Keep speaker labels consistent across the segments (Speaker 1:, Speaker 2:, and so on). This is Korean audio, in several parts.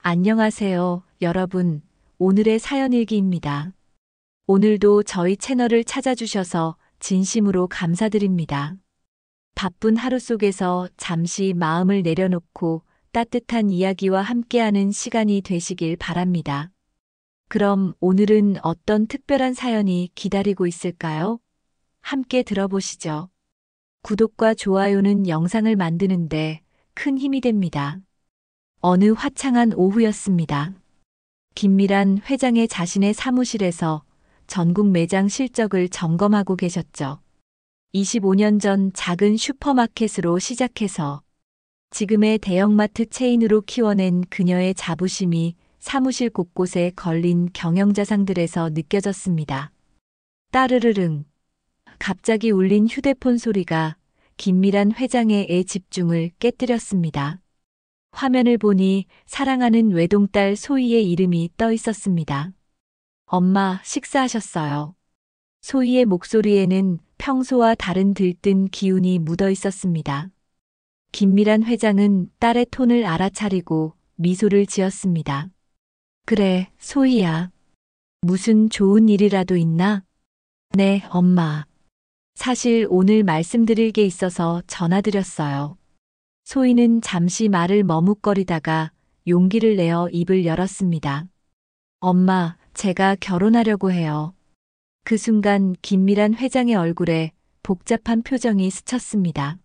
Speaker 1: 안녕하세요, 여러분. 오늘의 사연일기입니다. 오늘도 저희 채널을 찾아주셔서 진심으로 감사드립니다. 바쁜 하루 속에서 잠시 마음을 내려놓고 따뜻한 이야기와 함께하는 시간이 되시길 바랍니다. 그럼 오늘은 어떤 특별한 사연이 기다리고 있을까요? 함께 들어보시죠. 구독과 좋아요는 영상을 만드는데 큰 힘이 됩니다. 어느 화창한 오후였습니다. 김미란 회장의 자신의 사무실에서 전국 매장 실적을 점검하고 계셨죠. 25년 전 작은 슈퍼마켓으로 시작해서 지금의 대형마트 체인으로 키워낸 그녀의 자부심이 사무실 곳곳에 걸린 경영자상들에서 느껴졌습니다. 따르르릉. 갑자기 울린 휴대폰 소리가 김미란 회장의 집중을 깨뜨렸습니다. 화면을 보니 사랑하는 외동딸 소희의 이름이 떠 있었습니다. 엄마, 식사하셨어요. 소희의 목소리에는 평소와 다른 들뜬 기운이 묻어 있었습니다. 김미란 회장은 딸의 톤을 알아차리고 미소를 지었습니다. 그래, 소희야. 무슨 좋은 일이라도 있나? 네, 엄마. 사실 오늘 말씀드릴 게 있어서 전화드렸어요. 소희는 잠시 말을 머뭇거리다가 용기를 내어 입을 열었습니다. 엄마, 제가 결혼하려고 해요. 그 순간 김미란 회장의 얼굴에 복잡한 표정이 스쳤습니다.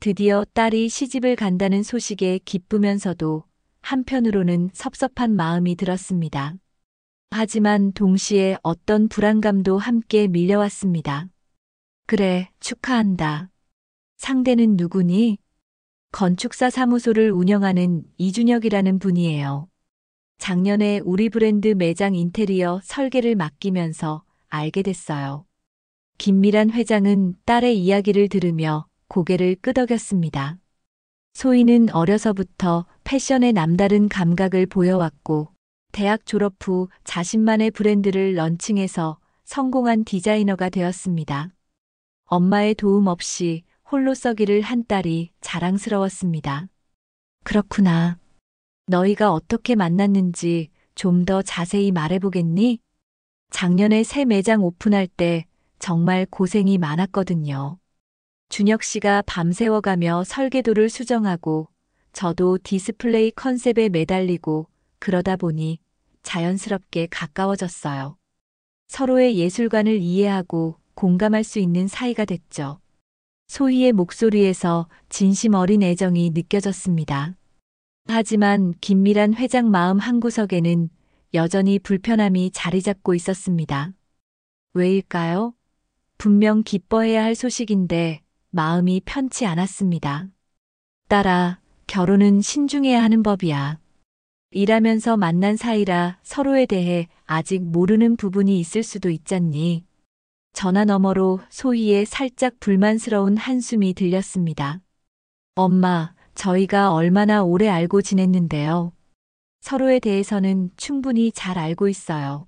Speaker 1: 드디어 딸이 시집을 간다는 소식에 기쁘면서도 한편으로는 섭섭한 마음이 들었습니다. 하지만 동시에 어떤 불안감도 함께 밀려왔습니다. 그래, 축하한다. 상대는 누구니? 건축사 사무소를 운영하는 이준혁이라는 분이에요. 작년에 우리 브랜드 매장 인테리어 설계를 맡기면서 알게 됐어요. 김미란 회장은 딸의 이야기를 들으며 고개를 끄덕였습니다. 소희는 어려서부터 패션에 남다른 감각을 보여왔고, 대학 졸업 후 자신만의 브랜드를 런칭해서 성공한 디자이너가 되었습니다. 엄마의 도움 없이 홀로 서기를 한 딸이 자랑스러웠습니다. 그렇구나. 너희가 어떻게 만났는지 좀 더 자세히 말해보겠니? 작년에 새 매장 오픈할 때 정말 고생이 많았거든요. 준혁 씨가 밤새워가며 설계도를 수정하고 저도 디스플레이 컨셉에 매달리고 그러다 보니 자연스럽게 가까워졌어요. 서로의 예술관을 이해하고 공감할 수 있는 사이가 됐죠. 소희의 목소리에서 진심 어린 애정이 느껴졌습니다. 하지만 김미란 회장 마음 한구석에는 여전히 불편함이 자리 잡고 있었습니다. 왜일까요? 분명 기뻐해야 할 소식인데 마음이 편치 않았습니다. 딸아, 결혼은 신중해야 하는 법이야. 일하면서 만난 사이라 서로에 대해 아직 모르는 부분이 있을 수도 있잖니. 전화 너머로 소희의 살짝 불만스러운 한숨이 들렸습니다. 엄마, 저희가 얼마나 오래 알고 지냈는데요. 서로에 대해서는 충분히 잘 알고 있어요.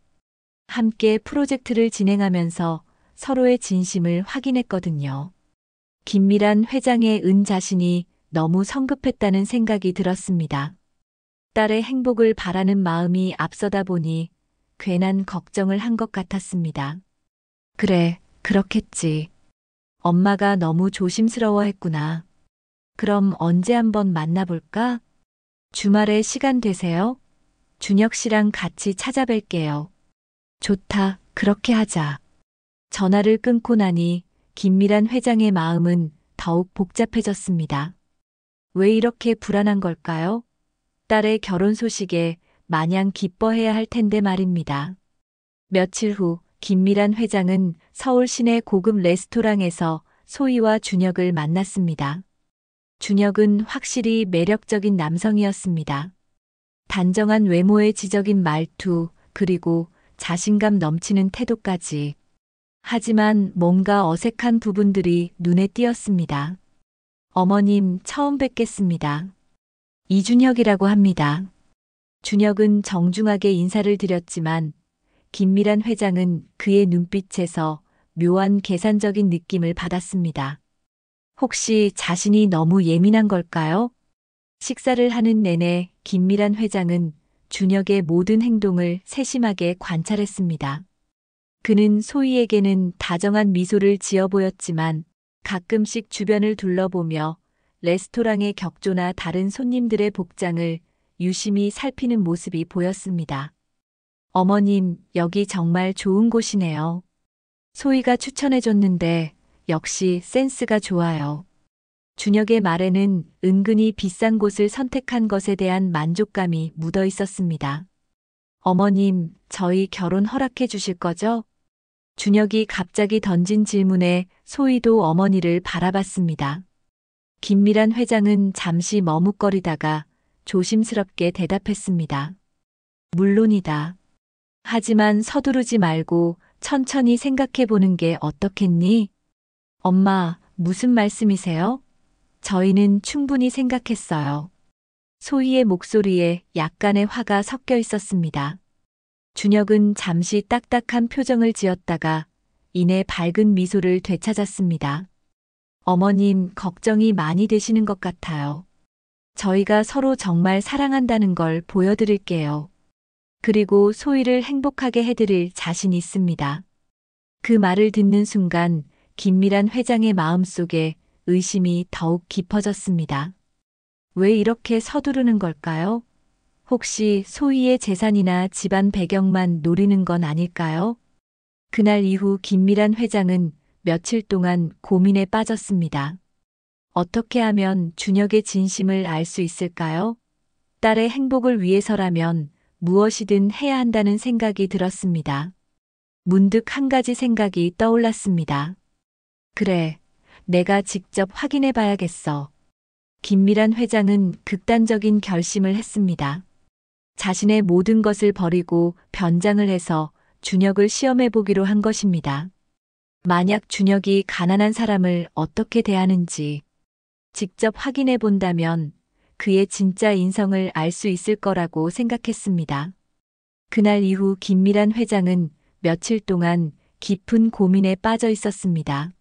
Speaker 1: 함께 프로젝트를 진행하면서 서로의 진심을 확인했거든요. 김미란 회장의 자신이 너무 성급했다는 생각이 들었습니다. 딸의 행복을 바라는 마음이 앞서다 보니 괜한 걱정을 한 것 같았습니다. 그래, 그렇겠지. 엄마가 너무 조심스러워했구나. 그럼 언제 한번 만나볼까? 주말에 시간 되세요? 준혁 씨랑 같이 찾아뵐게요. 좋다, 그렇게 하자. 전화를 끊고 나니 김미란 회장의 마음은 더욱 복잡해졌습니다. 왜 이렇게 불안한 걸까요? 딸의 결혼 소식에 마냥 기뻐해야 할 텐데 말입니다. 며칠 후 김미란 회장은 서울 시내 고급 레스토랑에서 소희와 준혁을 만났습니다. 준혁은 확실히 매력적인 남성이었습니다. 단정한 외모에 지적인 말투, 그리고 자신감 넘치는 태도까지. 하지만 뭔가 어색한 부분들이 눈에 띄었습니다. 어머님, 처음 뵙겠습니다. 이준혁이라고 합니다. 준혁은 정중하게 인사를 드렸지만 김미란 회장은 그의 눈빛에서 묘한 계산적인 느낌을 받았습니다. 혹시 자신이 너무 예민한 걸까요? 식사를 하는 내내 김미란 회장은 준혁의 모든 행동을 세심하게 관찰했습니다. 그는 소희에게는 다정한 미소를 지어 보였지만 가끔씩 주변을 둘러보며 레스토랑의 격조나 다른 손님들의 복장을 유심히 살피는 모습이 보였습니다. 어머님, 여기 정말 좋은 곳이네요. 소희가 추천해줬는데 역시 센스가 좋아요. 준혁의 말에는 은근히 비싼 곳을 선택한 것에 대한 만족감이 묻어 있었습니다. 어머님, 저희 결혼 허락해 주실 거죠? 준혁이 갑자기 던진 질문에 소희도 어머니를 바라봤습니다. 김미란 회장은 잠시 머뭇거리다가 조심스럽게 대답했습니다. 물론이다. 하지만 서두르지 말고 천천히 생각해 보는 게 어떻겠니? 엄마, 무슨 말씀이세요? 저희는 충분히 생각했어요. 소희의 목소리에 약간의 화가 섞여 있었습니다. 준혁은 잠시 딱딱한 표정을 지었다가 이내 밝은 미소를 되찾았습니다. 어머님, 걱정이 많이 되시는 것 같아요. 저희가 서로 정말 사랑한다는 걸 보여드릴게요. 그리고 소희를 행복하게 해드릴 자신 있습니다. 그 말을 듣는 순간 김미란 회장의 마음속에 의심이 더욱 깊어졌습니다. 왜 이렇게 서두르는 걸까요? 혹시 소희의 재산이나 집안 배경만 노리는 건 아닐까요? 그날 이후 김미란 회장은 며칠 동안 고민에 빠졌습니다. 어떻게 하면 준혁의 진심을 알 수 있을까요? 딸의 행복을 위해서라면 무엇이든 해야 한다는 생각이 들었습니다. 문득 한 가지 생각이 떠올랐습니다. 그래, 내가 직접 확인해 봐야겠어. 김미란 회장은 극단적인 결심을 했습니다. 자신의 모든 것을 버리고 변장을 해서 준혁을 시험해 보기로 한 것입니다. 만약 준혁이 가난한 사람을 어떻게 대하는지 직접 확인해 본다면 그의 진짜 인성을 알 수 있을 거라고 생각했습니다. 그날 이후 김미란 회장은 며칠 동안 깊은 고민에 빠져 있었습니다.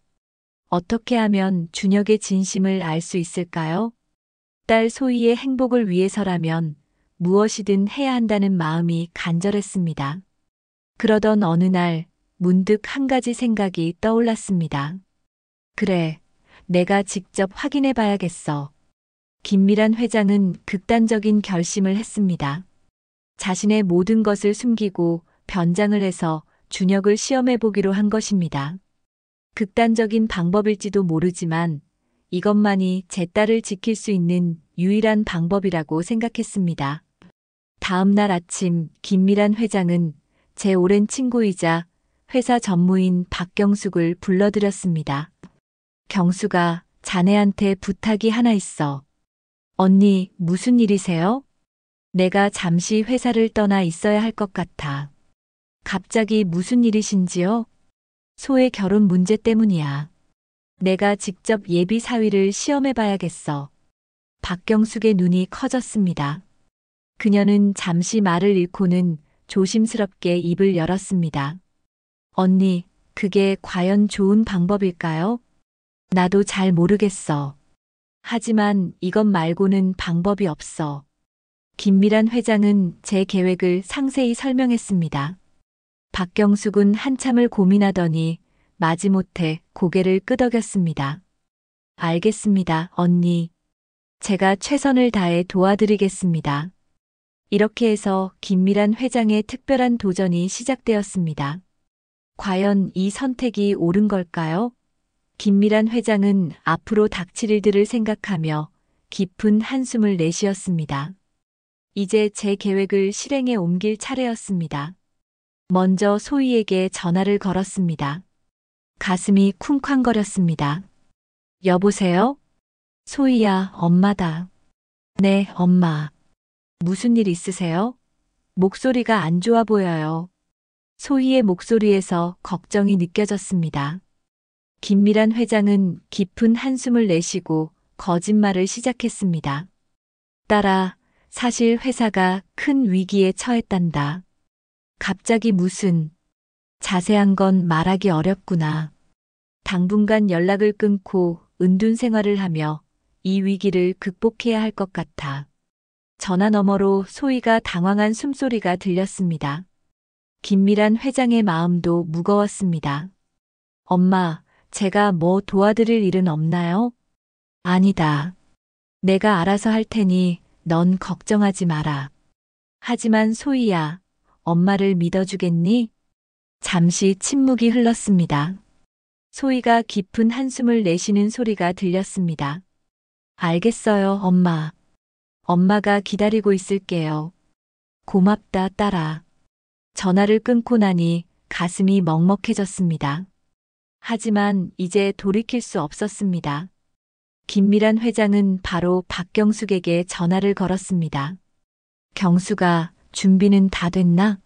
Speaker 1: 어떻게 하면 준혁의 진심을 알 수 있을까요? 딸 소희의 행복을 위해서라면 무엇이든 해야 한다는 마음이 간절했습니다. 그러던 어느 날 문득 한 가지 생각이 떠올랐습니다. 그래, 내가 직접 확인해 봐야겠어. 김미란 회장은 극단적인 결심을 했습니다. 자신의 모든 것을 숨기고 변장을 해서 준혁을 시험해 보기로 한 것입니다. 극단적인 방법일지도 모르지만 이것만이 제 딸을 지킬 수 있는 유일한 방법이라고 생각했습니다. 다음 날 아침 김미란 회장은 제 오랜 친구이자 회사 전무인 박경숙을 불러들였습니다. 경숙아, 자네한테 부탁이 하나 있어. 언니, 무슨 일이세요? 내가 잠시 회사를 떠나 있어야 할 것 같아. 갑자기 무슨 일이신지요? 소의 결혼 문제 때문이야. 내가 직접 예비 사위를 시험해 봐야겠어. 박경숙의 눈이 커졌습니다. 그녀는 잠시 말을 잃고는 조심스럽게 입을 열었습니다. 언니, 그게 과연 좋은 방법일까요? 나도 잘 모르겠어. 하지만 이것 말고는 방법이 없어. 김미란 회장은 제 계획을 상세히 설명했습니다. 박경숙은 한참을 고민하더니 마지못해 고개를 끄덕였습니다. 알겠습니다, 언니. 제가 최선을 다해 도와드리겠습니다. 이렇게 해서 김미란 회장의 특별한 도전이 시작되었습니다. 과연 이 선택이 옳은 걸까요? 김미란 회장은 앞으로 닥칠 일들을 생각하며 깊은 한숨을 내쉬었습니다. 이제 제 계획을 실행에 옮길 차례였습니다. 먼저 소희에게 전화를 걸었습니다. 가슴이 쿵쾅거렸습니다. 여보세요? 소희야, 엄마다. 네, 엄마. 무슨 일 있으세요? 목소리가 안 좋아 보여요. 소희의 목소리에서 걱정이 느껴졌습니다. 김미란 회장은 깊은 한숨을 내쉬고 거짓말을 시작했습니다. 딸아, 사실 회사가 큰 위기에 처했단다. 갑자기 무슨 자세한 건 말하기 어렵구나. 당분간 연락을 끊고 은둔 생활을 하며 이 위기를 극복해야 할 것 같아. 전화 너머로 소희가 당황한 숨소리가 들렸습니다. 김미란 회장의 마음도 무거웠습니다. 엄마, 제가 뭐 도와드릴 일은 없나요? 아니다. 내가 알아서 할 테니 넌 걱정하지 마라. 하지만 소희야, 엄마를 믿어주겠니? 잠시 침묵이 흘렀습니다. 소희가 깊은 한숨을 내쉬는 소리가 들렸습니다. 알겠어요, 엄마. 엄마가 기다리고 있을게요. 고맙다, 딸아. 전화를 끊고 나니 가슴이 먹먹해졌습니다. 하지만 이제 돌이킬 수 없었습니다. 김미란 회장은 바로 박경숙에게 전화를 걸었습니다. 경숙아, 준비는 다 됐나?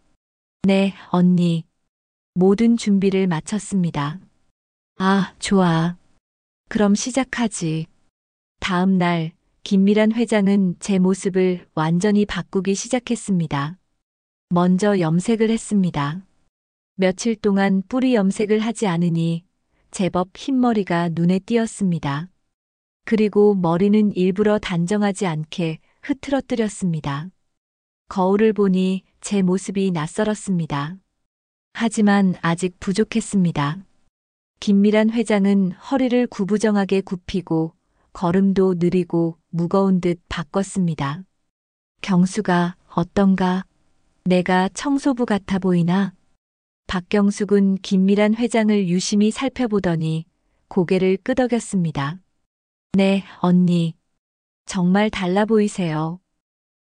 Speaker 1: 네, 언니. 모든 준비를 마쳤습니다. 아, 좋아. 그럼 시작하지. 다음 날, 김미란 회장은 제 모습을 완전히 바꾸기 시작했습니다. 먼저 염색을 했습니다. 며칠 동안 뿌리 염색을 하지 않으니 제법 흰머리가 눈에 띄었습니다. 그리고 머리는 일부러 단정하지 않게 흐트러뜨렸습니다. 거울을 보니 제 모습이 낯설었습니다. 하지만 아직 부족했습니다. 김미란 회장은 허리를 구부정하게 굽히고 걸음도 느리고 무거운 듯 바꿨습니다. 경수가 어떤가? 내가 청소부 같아 보이나? 박경숙은 김미란 회장을 유심히 살펴보더니 고개를 끄덕였습니다. 네, 언니. 정말 달라 보이세요.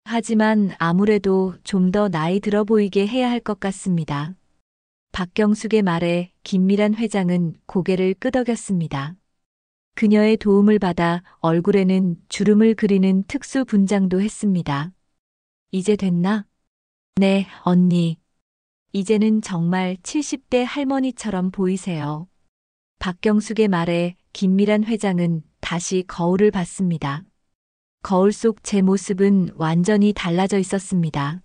Speaker 1: 하지만 아무래도 좀 더 나이 들어 보이게 해야 할 것 같습니다. 박경숙의 말에 김미란 회장은 고개를 끄덕였습니다. 그녀의 도움을 받아 얼굴에는 주름을 그리는 특수 분장도 했습니다. 이제 됐나? 네, 언니. 이제는 정말 70대 할머니처럼 보이세요. 박경숙의 말에 김미란 회장은 다시 거울을 봤습니다. 거울 속 제 모습은 완전히 달라져 있었습니다.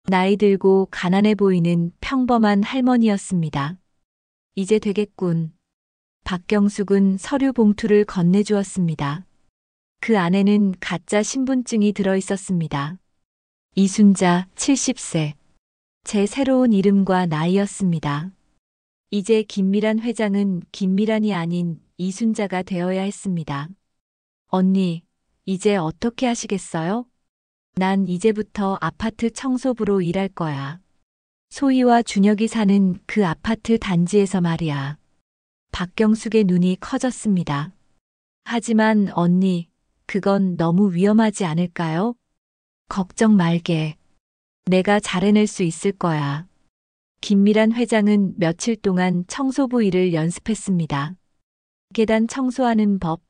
Speaker 1: 나이 들고 가난해 보이는 평범한 할머니였습니다. 이제 되겠군. 박경숙은 서류 봉투를 건네주었습니다. 그 안에는 가짜 신분증이 들어 있었습니다. 이순자 70세. 제 새로운 이름과 나이였습니다. 이제 김미란 회장은 김미란이 아닌 이순자가 되어야 했습니다. 언니, 이제 어떻게 하시겠어요? 난 이제부터 아파트 청소부로 일할 거야. 소희와 준혁이 사는 그 아파트 단지에서 말이야. 박경숙의 눈이 커졌습니다. 하지만 언니, 그건 너무 위험하지 않을까요? 걱정 말게. 내가 잘 해낼 수 있을 거야. 김미란 회장은 며칠 동안 청소부 일을 연습했습니다. 계단 청소하는 법,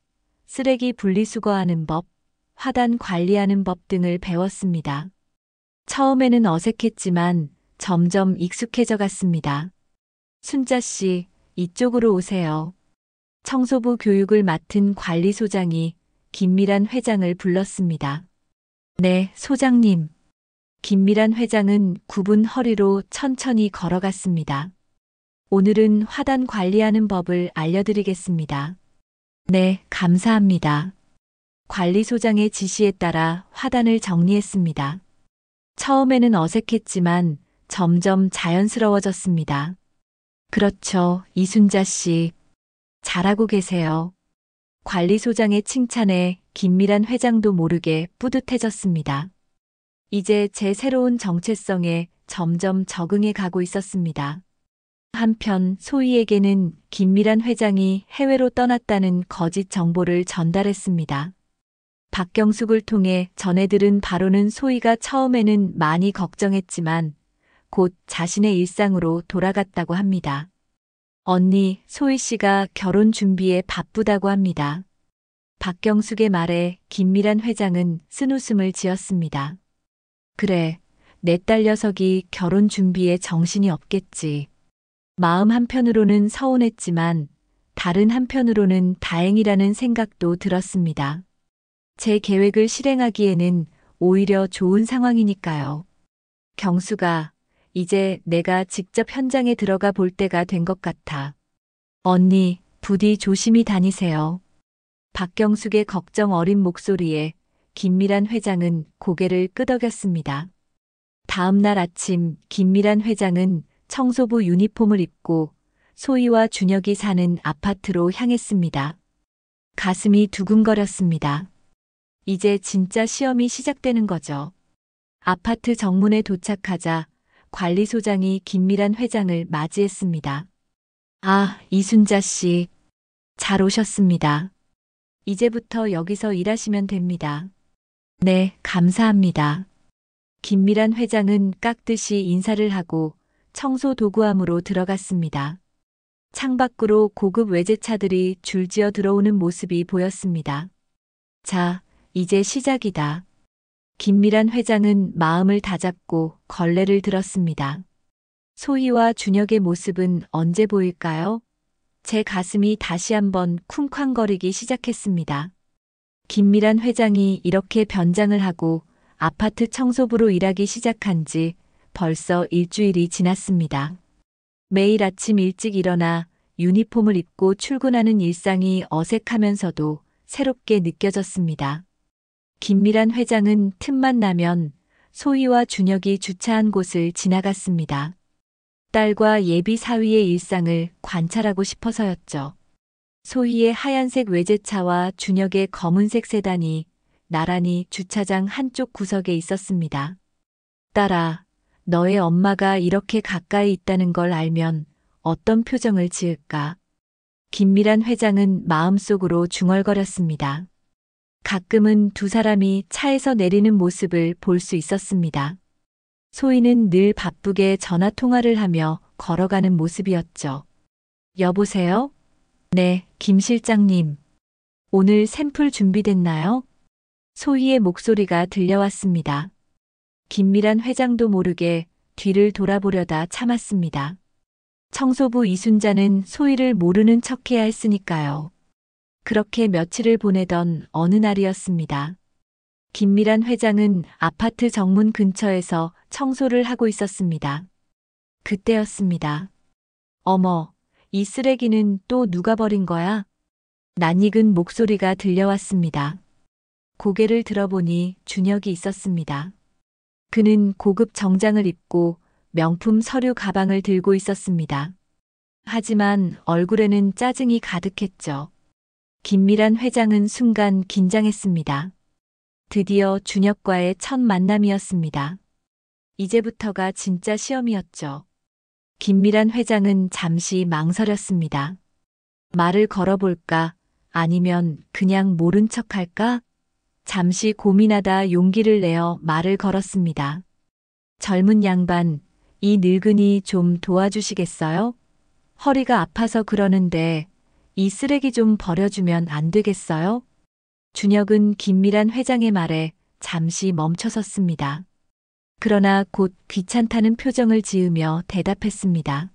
Speaker 1: 쓰레기 분리수거하는 법, 화단 관리하는 법 등을 배웠습니다. 처음에는 어색했지만 점점 익숙해져 갔습니다. 순자 씨, 이쪽으로 오세요. 청소부 교육을 맡은 관리소장이 김미란 회장을 불렀습니다. 네, 소장님. 김미란 회장은 굽은 허리로 천천히 걸어갔습니다. 오늘은 화단 관리하는 법을 알려드리겠습니다. 네, 감사합니다. 관리소장의 지시에 따라 화단을 정리했습니다. 처음에는 어색했지만 점점 자연스러워졌습니다. 그렇죠, 이순자 씨. 잘하고 계세요. 관리소장의 칭찬에 김미란 회장도 모르게 뿌듯해졌습니다. 이제 제 새로운 정체성에 점점 적응해 가고 있었습니다. 한편 소희에게는 김미란 회장이 해외로 떠났다는 거짓 정보를 전달했습니다. 박경숙을 통해 전해 들은 바로는 소희가 처음에는 많이 걱정했지만 곧 자신의 일상으로 돌아갔다고 합니다. 언니, 소희 씨가 결혼 준비에 바쁘다고 합니다. 박경숙의 말에 김미란 회장은 쓴웃음을 지었습니다. 그래, 내 딸 녀석이 결혼 준비에 정신이 없겠지. 마음 한편으로는 서운했지만 다른 한편으로는 다행이라는 생각도 들었습니다. 제 계획을 실행하기에는 오히려 좋은 상황이니까요. 경수가, 이제 내가 직접 현장에 들어가 볼 때가 된 것 같아. 언니, 부디 조심히 다니세요. 박경숙의 걱정 어린 목소리에 김미란 회장은 고개를 끄덕였습니다. 다음 날 아침 김미란 회장은 청소부 유니폼을 입고 소희와 준혁이 사는 아파트로 향했습니다. 가슴이 두근거렸습니다. 이제 진짜 시험이 시작되는 거죠. 아파트 정문에 도착하자 관리소장이 김미란 회장을 맞이했습니다. 아, 이순자 씨. 잘 오셨습니다. 이제부터 여기서 일하시면 됩니다. 네, 감사합니다. 김미란 회장은 깍듯이 인사를 하고 청소 도구함으로 들어갔습니다. 창밖으로 고급 외제차들이 줄지어 들어오는 모습이 보였습니다. 자, 이제 시작이다. 김미란 회장은 마음을 다잡고 걸레를 들었습니다. 소희와 준혁의 모습은 언제 보일까요? 제 가슴이 다시 한번 쿵쾅거리기 시작했습니다. 김미란 회장이 이렇게 변장을 하고 아파트 청소부로 일하기 시작한 지 벌써 일주일이 지났습니다. 매일 아침 일찍 일어나 유니폼을 입고 출근하는 일상이 어색하면서도 새롭게 느껴졌습니다. 김미란 회장은 틈만 나면 소희와 준혁이 주차한 곳을 지나갔습니다. 딸과 예비 사위의 일상을 관찰하고 싶어서였죠. 소희의 하얀색 외제차와 준혁의 검은색 세단이 나란히 주차장 한쪽 구석에 있었습니다. 딸아, 너의 엄마가 이렇게 가까이 있다는 걸 알면 어떤 표정을 지을까? 김미란 회장은 마음속으로 중얼거렸습니다. 가끔은 두 사람이 차에서 내리는 모습을 볼 수 있었습니다. 소희는 늘 바쁘게 전화 통화를 하며 걸어가는 모습이었죠. 여보세요? 네, 김 실장님. 오늘 샘플 준비됐나요? 소희의 목소리가 들려왔습니다. 김미란 회장도 모르게 뒤를 돌아보려다 참았습니다. 청소부 이순자는 소희를 모르는 척해야 했으니까요. 그렇게 며칠을 보내던 어느 날이었습니다. 김미란 회장은 아파트 정문 근처에서 청소를 하고 있었습니다. 그때였습니다. 어머, 이 쓰레기는 또 누가 버린 거야? 낯익은 목소리가 들려왔습니다. 고개를 들어보니 준혁이 있었습니다. 그는 고급 정장을 입고 명품 서류 가방을 들고 있었습니다. 하지만 얼굴에는 짜증이 가득했죠. 김미란 회장은 순간 긴장했습니다. 드디어 준혁과의 첫 만남이었습니다. 이제부터가 진짜 시험이었죠. 김미란 회장은 잠시 망설였습니다. 말을 걸어볼까? 아니면 그냥 모른 척할까? 잠시 고민하다 용기를 내어 말을 걸었습니다. 젊은 양반, 이 늙은이 좀 도와주시겠어요? 허리가 아파서 그러는데 이 쓰레기 좀 버려주면 안 되겠어요? 준혁은 김미란 회장의 말에 잠시 멈춰섰습니다. 그러나 곧 귀찮다는 표정을 지으며 대답했습니다.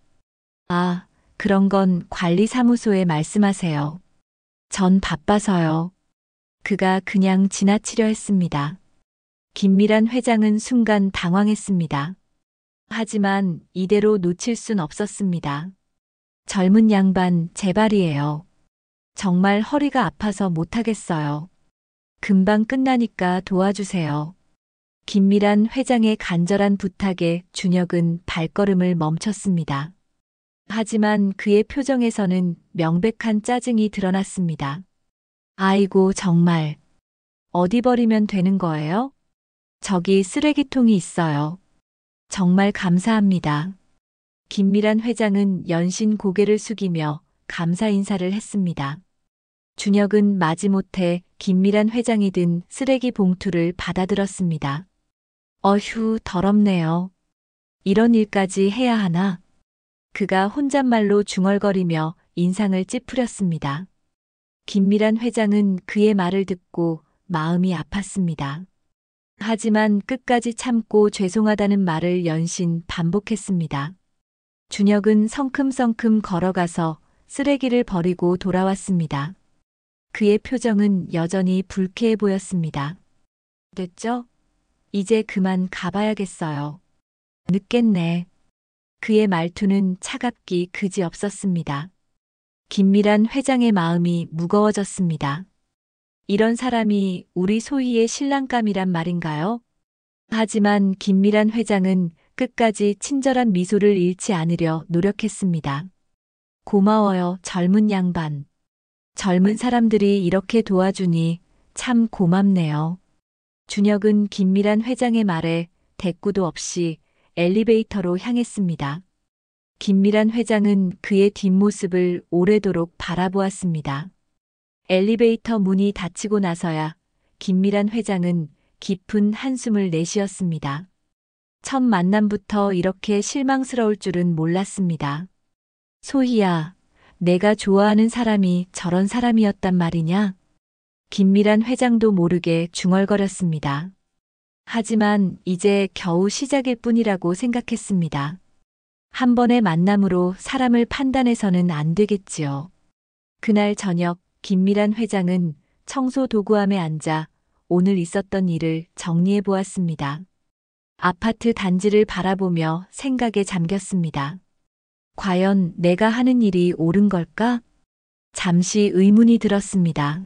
Speaker 1: 아, 그런 건 관리사무소에 말씀하세요. 전 바빠서요. 그가 그냥 지나치려 했습니다. 김미란 회장은 순간 당황했습니다. 하지만 이대로 놓칠 순 없었습니다. 젊은 양반 제발이에요. 정말 허리가 아파서 못하겠어요. 금방 끝나니까 도와주세요. 김미란 회장의 간절한 부탁에 준혁은 발걸음을 멈췄습니다. 하지만 그의 표정에서는 명백한 짜증이 드러났습니다. 아이고, 정말. 어디 버리면 되는 거예요? 저기 쓰레기통이 있어요. 정말 감사합니다. 김미란 회장은 연신 고개를 숙이며 감사 인사를 했습니다. 준혁은 마지못해 김미란 회장이 든 쓰레기 봉투를 받아들었습니다. 어휴, 더럽네요. 이런 일까지 해야 하나? 그가 혼잣말로 중얼거리며 인상을 찌푸렸습니다. 김미란 회장은 그의 말을 듣고 마음이 아팠습니다. 하지만 끝까지 참고 죄송하다는 말을 연신 반복했습니다. 준혁은 성큼성큼 걸어가서 쓰레기를 버리고 돌아왔습니다. 그의 표정은 여전히 불쾌해 보였습니다. 됐죠? 이제 그만 가봐야겠어요. 늦겠네. 그의 말투는 차갑기 그지없었습니다. 김미란 회장의 마음이 무거워졌습니다. 이런 사람이 우리 소희의 신랑감이란 말인가요? 하지만 김미란 회장은 끝까지 친절한 미소를 잃지 않으려 노력했습니다. 고마워요, 젊은 양반. 젊은 사람들이 이렇게 도와주니 참 고맙네요. 준혁은 김미란 회장의 말에 대꾸도 없이 엘리베이터로 향했습니다. 김미란 회장은 그의 뒷모습을 오래도록 바라보았습니다. 엘리베이터 문이 닫히고 나서야 김미란 회장은 깊은 한숨을 내쉬었습니다. 첫 만남부터 이렇게 실망스러울 줄은 몰랐습니다. 소희야, 내가 좋아하는 사람이 저런 사람이었단 말이냐? 김미란 회장도 모르게 중얼거렸습니다. 하지만 이제 겨우 시작일 뿐이라고 생각했습니다. 한 번의 만남으로 사람을 판단해서는 안 되겠지요. 그날 저녁 김미란 회장은 청소 도구함에 앉아 오늘 있었던 일을 정리해 보았습니다. 아파트 단지를 바라보며 생각에 잠겼습니다. 과연 내가 하는 일이 옳은 걸까? 잠시 의문이 들었습니다.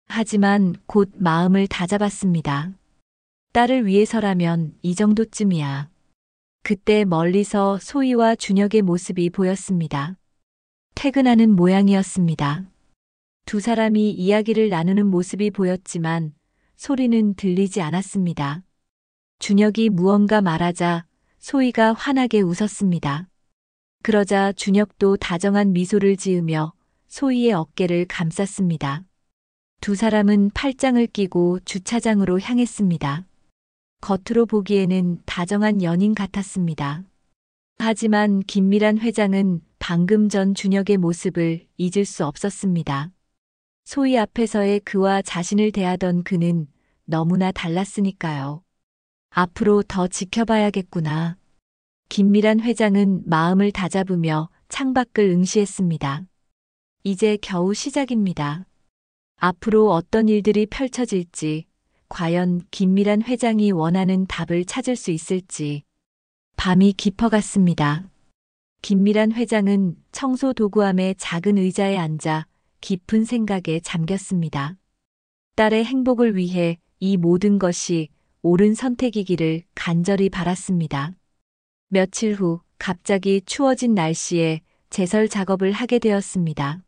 Speaker 1: 하지만 곧 마음을 다잡았습니다. 딸을 위해서라면 이 정도쯤이야. 그때 멀리서 소희와 준혁의 모습이 보였습니다. 퇴근하는 모양이었습니다. 두 사람이 이야기를 나누는 모습이 보였지만 소리는 들리지 않았습니다. 준혁이 무언가 말하자 소희가 환하게 웃었습니다. 그러자 준혁도 다정한 미소를 지으며 소희의 어깨를 감쌌습니다. 두 사람은 팔짱을 끼고 주차장으로 향했습니다. 겉으로 보기에는 다정한 연인 같았습니다. 하지만 김미란 회장은 방금 전 준혁의 모습을 잊을 수 없었습니다. 소희 앞에서의 그와 자신을 대하던 그는 너무나 달랐으니까요. 앞으로 더 지켜봐야겠구나. 김미란 회장은 마음을 다잡으며 창밖을 응시했습니다. 이제 겨우 시작입니다. 앞으로 어떤 일들이 펼쳐질지, 과연 김미란 회장이 원하는 답을 찾을 수 있을지. 밤이 깊어갔습니다. 김미란 회장은 청소 도구함의 작은 의자에 앉아 깊은 생각에 잠겼습니다. 딸의 행복을 위해 이 모든 것이 옳은 선택이기를 간절히 바랐습니다. 며칠 후 갑자기 추워진 날씨에 제설 작업을 하게 되었습니다.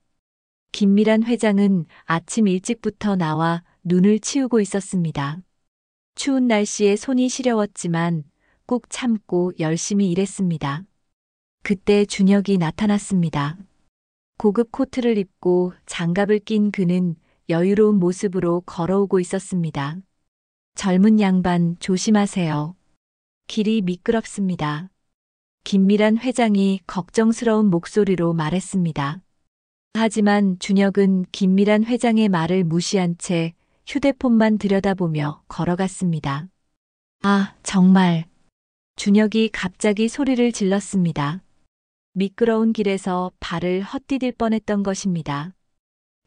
Speaker 1: 김미란 회장은 아침 일찍부터 나와 눈을 치우고 있었습니다. 추운 날씨에 손이 시려웠지만 꾹 참고 열심히 일했습니다. 그때 준혁이 나타났습니다. 고급 코트를 입고 장갑을 낀 그는 여유로운 모습으로 걸어오고 있었습니다. 젊은 양반 조심하세요. 길이 미끄럽습니다. 김미란 회장이 걱정스러운 목소리로 말했습니다. 하지만 준혁은 김미란 회장의 말을 무시한 채 휴대폰만 들여다보며 걸어갔습니다. 아, 정말. 준혁이 갑자기 소리를 질렀습니다. 미끄러운 길에서 발을 헛디딜 뻔했던 것입니다.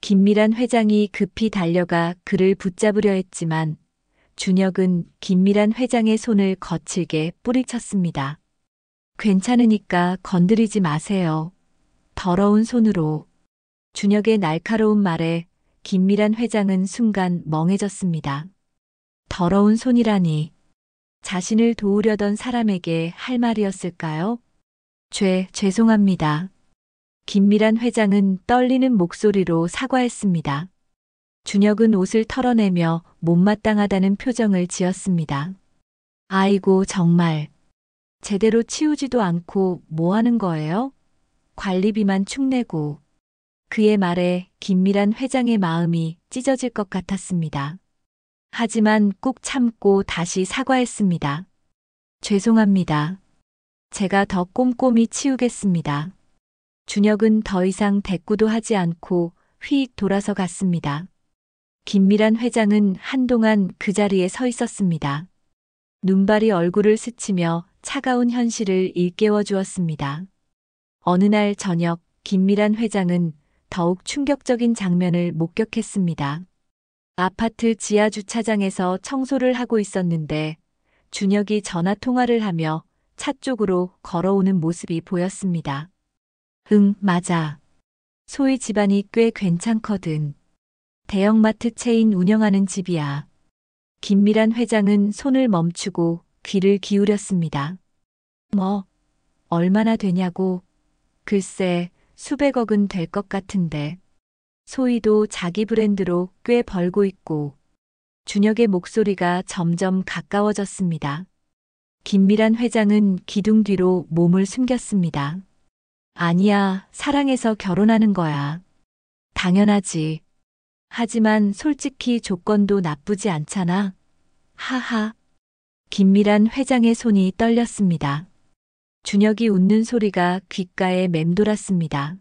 Speaker 1: 김미란 회장이 급히 달려가 그를 붙잡으려 했지만 준혁은 김미란 회장의 손을 거칠게 뿌리쳤습니다. 괜찮으니까 건드리지 마세요. 더러운 손으로. 준혁의 날카로운 말에 김미란 회장은 순간 멍해졌습니다. 더러운 손이라니. 자신을 도우려던 사람에게 할 말이었을까요? 죄송합니다. 김미란 회장은 떨리는 목소리로 사과했습니다. 준혁은 옷을 털어내며 못마땅하다는 표정을 지었습니다. 아이고, 정말. 제대로 치우지도 않고 뭐 하는 거예요? 관리비만 축 내고. 그의 말에 김미란 회장의 마음이 찢어질 것 같았습니다. 하지만 꾹 참고 다시 사과했습니다. 죄송합니다. 제가 더 꼼꼼히 치우겠습니다. 준혁은 더 이상 대꾸도 하지 않고 휙 돌아서 갔습니다. 김미란 회장은 한동안 그 자리에 서 있었습니다. 눈발이 얼굴을 스치며 차가운 현실을 일깨워 주었습니다. 어느 날 저녁 김미란 회장은 더욱 충격적인 장면을 목격했습니다. 아파트 지하 주차장에서 청소를 하고 있었는데 준혁이 전화 통화를 하며 차 쪽으로 걸어오는 모습이 보였습니다. 응, 맞아. 소희 집안이 꽤 괜찮거든. 대형마트 체인 운영하는 집이야. 김미란 회장은 손을 멈추고 귀를 기울였습니다. 뭐, 얼마나 되냐고. 글쎄, 수백억은 될 것 같은데. 소희도 자기 브랜드로 꽤 벌고 있고. 준혁의 목소리가 점점 가까워졌습니다. 김미란 회장은 기둥 뒤로 몸을 숨겼습니다. 아니야, 사랑해서 결혼하는 거야. 당연하지. 하지만 솔직히 조건도 나쁘지 않잖아. 하하. 김미란 회장의 손이 떨렸습니다. 준혁이 웃는 소리가 귓가에 맴돌았습니다.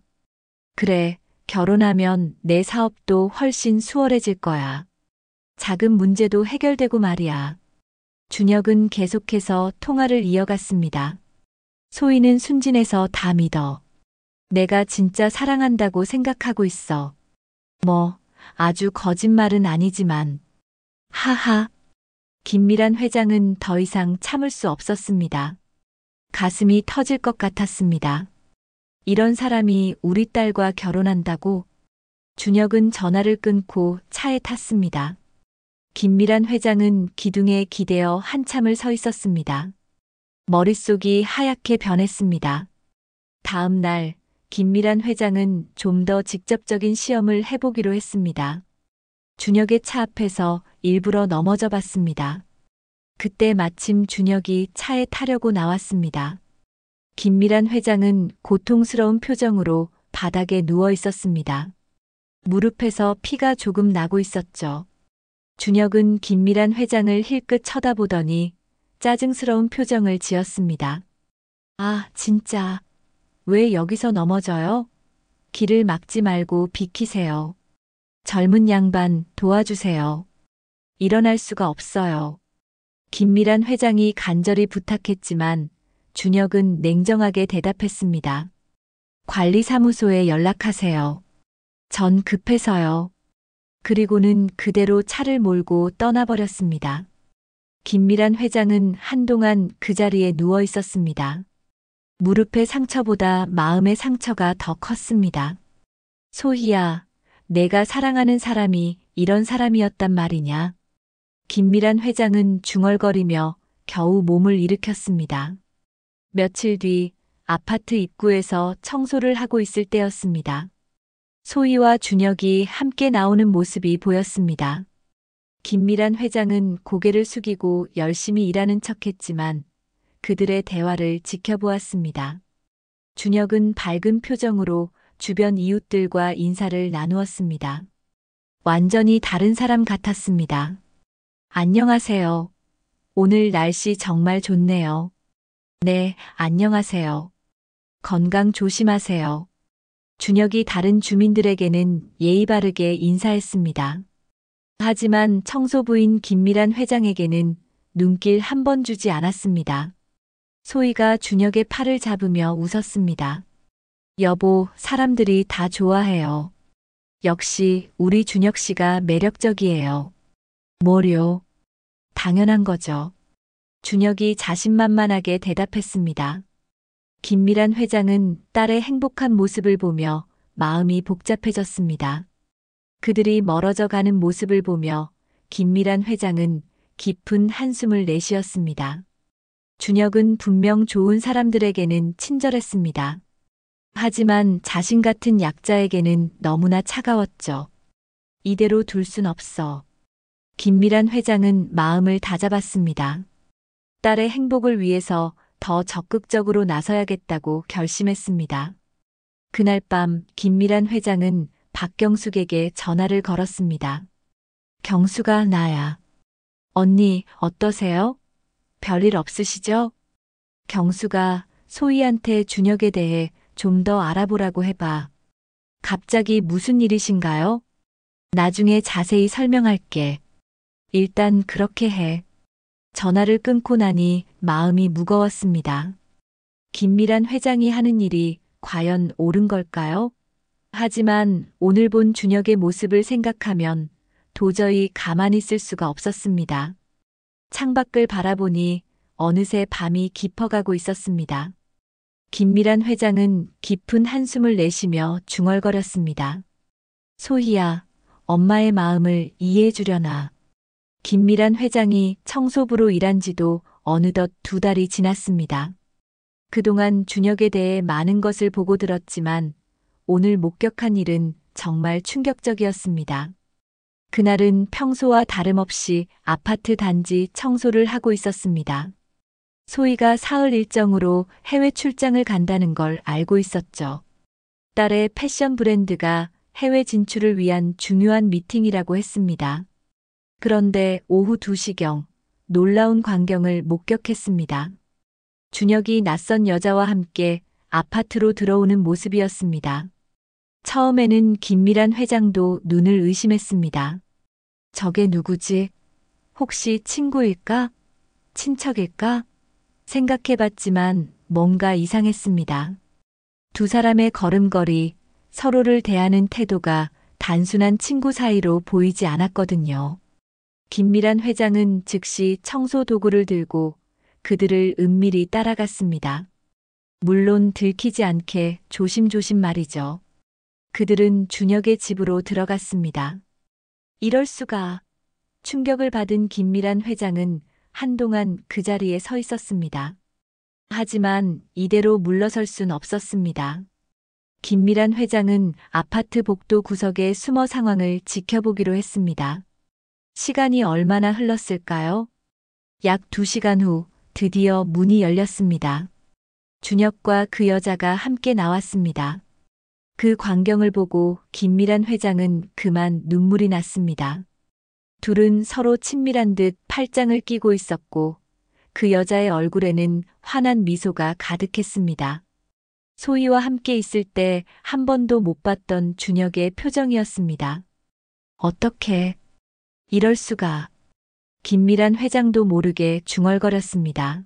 Speaker 1: 그래, 결혼하면 내 사업도 훨씬 수월해질 거야. 작은 문제도 해결되고 말이야. 준혁은 계속해서 통화를 이어갔습니다. 소희는 순진해서 다 믿어. 내가 진짜 사랑한다고 생각하고 있어. 뭐, 아주 거짓말은 아니지만. 하하. 김미란 회장은 더 이상 참을 수 없었습니다. 가슴이 터질 것 같았습니다. 이런 사람이 우리 딸과 결혼한다고? 준혁은 전화를 끊고 차에 탔습니다. 김미란 회장은 기둥에 기대어 한참을 서 있었습니다. 머릿속이 하얗게 변했습니다. 다음 날, 김미란 회장은 좀 더 직접적인 시험을 해보기로 했습니다. 준혁의 차 앞에서 일부러 넘어져 봤습니다. 그때 마침 준혁이 차에 타려고 나왔습니다. 김미란 회장은 고통스러운 표정으로 바닥에 누워 있었습니다. 무릎에서 피가 조금 나고 있었죠. 준혁은 김미란 회장을 힐끗 쳐다보더니 짜증스러운 표정을 지었습니다. 아, 진짜. 왜 여기서 넘어져요? 길을 막지 말고 비키세요. 젊은 양반 도와주세요. 일어날 수가 없어요. 김미란 회장이 간절히 부탁했지만 준혁은 냉정하게 대답했습니다. 관리사무소에 연락하세요. 전 급해서요. 그리고는 그대로 차를 몰고 떠나버렸습니다. 김미란 회장은 한동안 그 자리에 누워 있었습니다. 무릎의 상처보다 마음의 상처가 더 컸습니다. 소희야, 내가 사랑하는 사람이 이런 사람이었단 말이냐? 김미란 회장은 중얼거리며 겨우 몸을 일으켰습니다. 며칠 뒤 아파트 입구에서 청소를 하고 있을 때였습니다. 소희와 준혁이 함께 나오는 모습이 보였습니다. 김미란 회장은 고개를 숙이고 열심히 일하는 척했지만 그들의 대화를 지켜보았습니다. 준혁은 밝은 표정으로 주변 이웃들과 인사를 나누었습니다. 완전히 다른 사람 같았습니다. 안녕하세요. 오늘 날씨 정말 좋네요. 네, 안녕하세요. 건강 조심하세요. 준혁이 다른 주민들에게는 예의 바르게 인사했습니다. 하지만 청소부인 김미란 회장에게는 눈길 한 번 주지 않았습니다. 소희가 준혁의 팔을 잡으며 웃었습니다. 여보, 사람들이 다 좋아해요. 역시 우리 준혁 씨가 매력적이에요. 뭐요? 당연한 거죠. 준혁이 자신만만하게 대답했습니다. 김미란 회장은 딸의 행복한 모습을 보며 마음이 복잡해졌습니다. 그들이 멀어져 가는 모습을 보며 김미란 회장은 깊은 한숨을 내쉬었습니다. 준혁은 분명 좋은 사람들에게는 친절했습니다. 하지만 자신 같은 약자에게는 너무나 차가웠죠. 이대로 둘 순 없어. 김미란 회장은 마음을 다잡았습니다. 딸의 행복을 위해서 더 적극적으로 나서야겠다고 결심했습니다. 그날 밤 김미란 회장은 박경숙에게 전화를 걸었습니다. 경수가 나야. 언니, 어떠세요? 별일 없으시죠? 경수가 소희한테 준혁에 대해 좀 더 알아보라고 해봐. 갑자기 무슨 일이신가요? 나중에 자세히 설명할게. 일단 그렇게 해. 전화를 끊고 나니 마음이 무거웠습니다. 김미란 회장이 하는 일이 과연 옳은 걸까요? 하지만 오늘 본 준혁의 모습을 생각하면 도저히 가만히 있을 수가 없었습니다. 창밖을 바라보니 어느새 밤이 깊어가고 있었습니다. 김미란 회장은 깊은 한숨을 내쉬며 중얼거렸습니다. 소희야, 엄마의 마음을 이해해 주려나. 김미란 회장이 청소부로 일한 지도 어느덧 2달이 지났습니다. 그동안 준혁에 대해 많은 것을 보고 들었지만 오늘 목격한 일은 정말 충격적이었습니다. 그날은 평소와 다름없이 아파트 단지 청소를 하고 있었습니다. 소희가 사흘 일정으로 해외 출장을 간다는 걸 알고 있었죠. 딸의 패션 브랜드가 해외 진출을 위한 중요한 미팅이라고 했습니다. 그런데 오후 2시경 놀라운 광경을 목격했습니다. 준혁이 낯선 여자와 함께 아파트로 들어오는 모습이었습니다. 처음에는 김미란 회장도 눈을 의심했습니다. 저게 누구지? 혹시 친구일까? 친척일까? 생각해봤지만 뭔가 이상했습니다. 두 사람의 걸음걸이, 서로를 대하는 태도가 단순한 친구 사이로 보이지 않았거든요. 김미란 회장은 즉시 청소 도구를 들고 그들을 은밀히 따라갔습니다. 물론 들키지 않게 조심조심 말이죠. 그들은 준혁의 집으로 들어갔습니다. 이럴 수가. 충격을 받은 김미란 회장은 한동안 그 자리에 서 있었습니다. 하지만 이대로 물러설 순 없었습니다. 김미란 회장은 아파트 복도 구석에 숨어 상황을 지켜보기로 했습니다. 시간이 얼마나 흘렀을까요? 약 2시간 후 드디어 문이 열렸습니다. 준혁과 그 여자가 함께 나왔습니다. 그 광경을 보고 김미란 회장은 그만 눈물이 났습니다. 둘은 서로 친밀한 듯 팔짱을 끼고 있었고 그 여자의 얼굴에는 환한 미소가 가득했습니다. 소희와 함께 있을 때 한 번도 못 봤던 준혁의 표정이었습니다. 어떻게 이럴 수가. 김미란 회장도 모르게 중얼거렸습니다.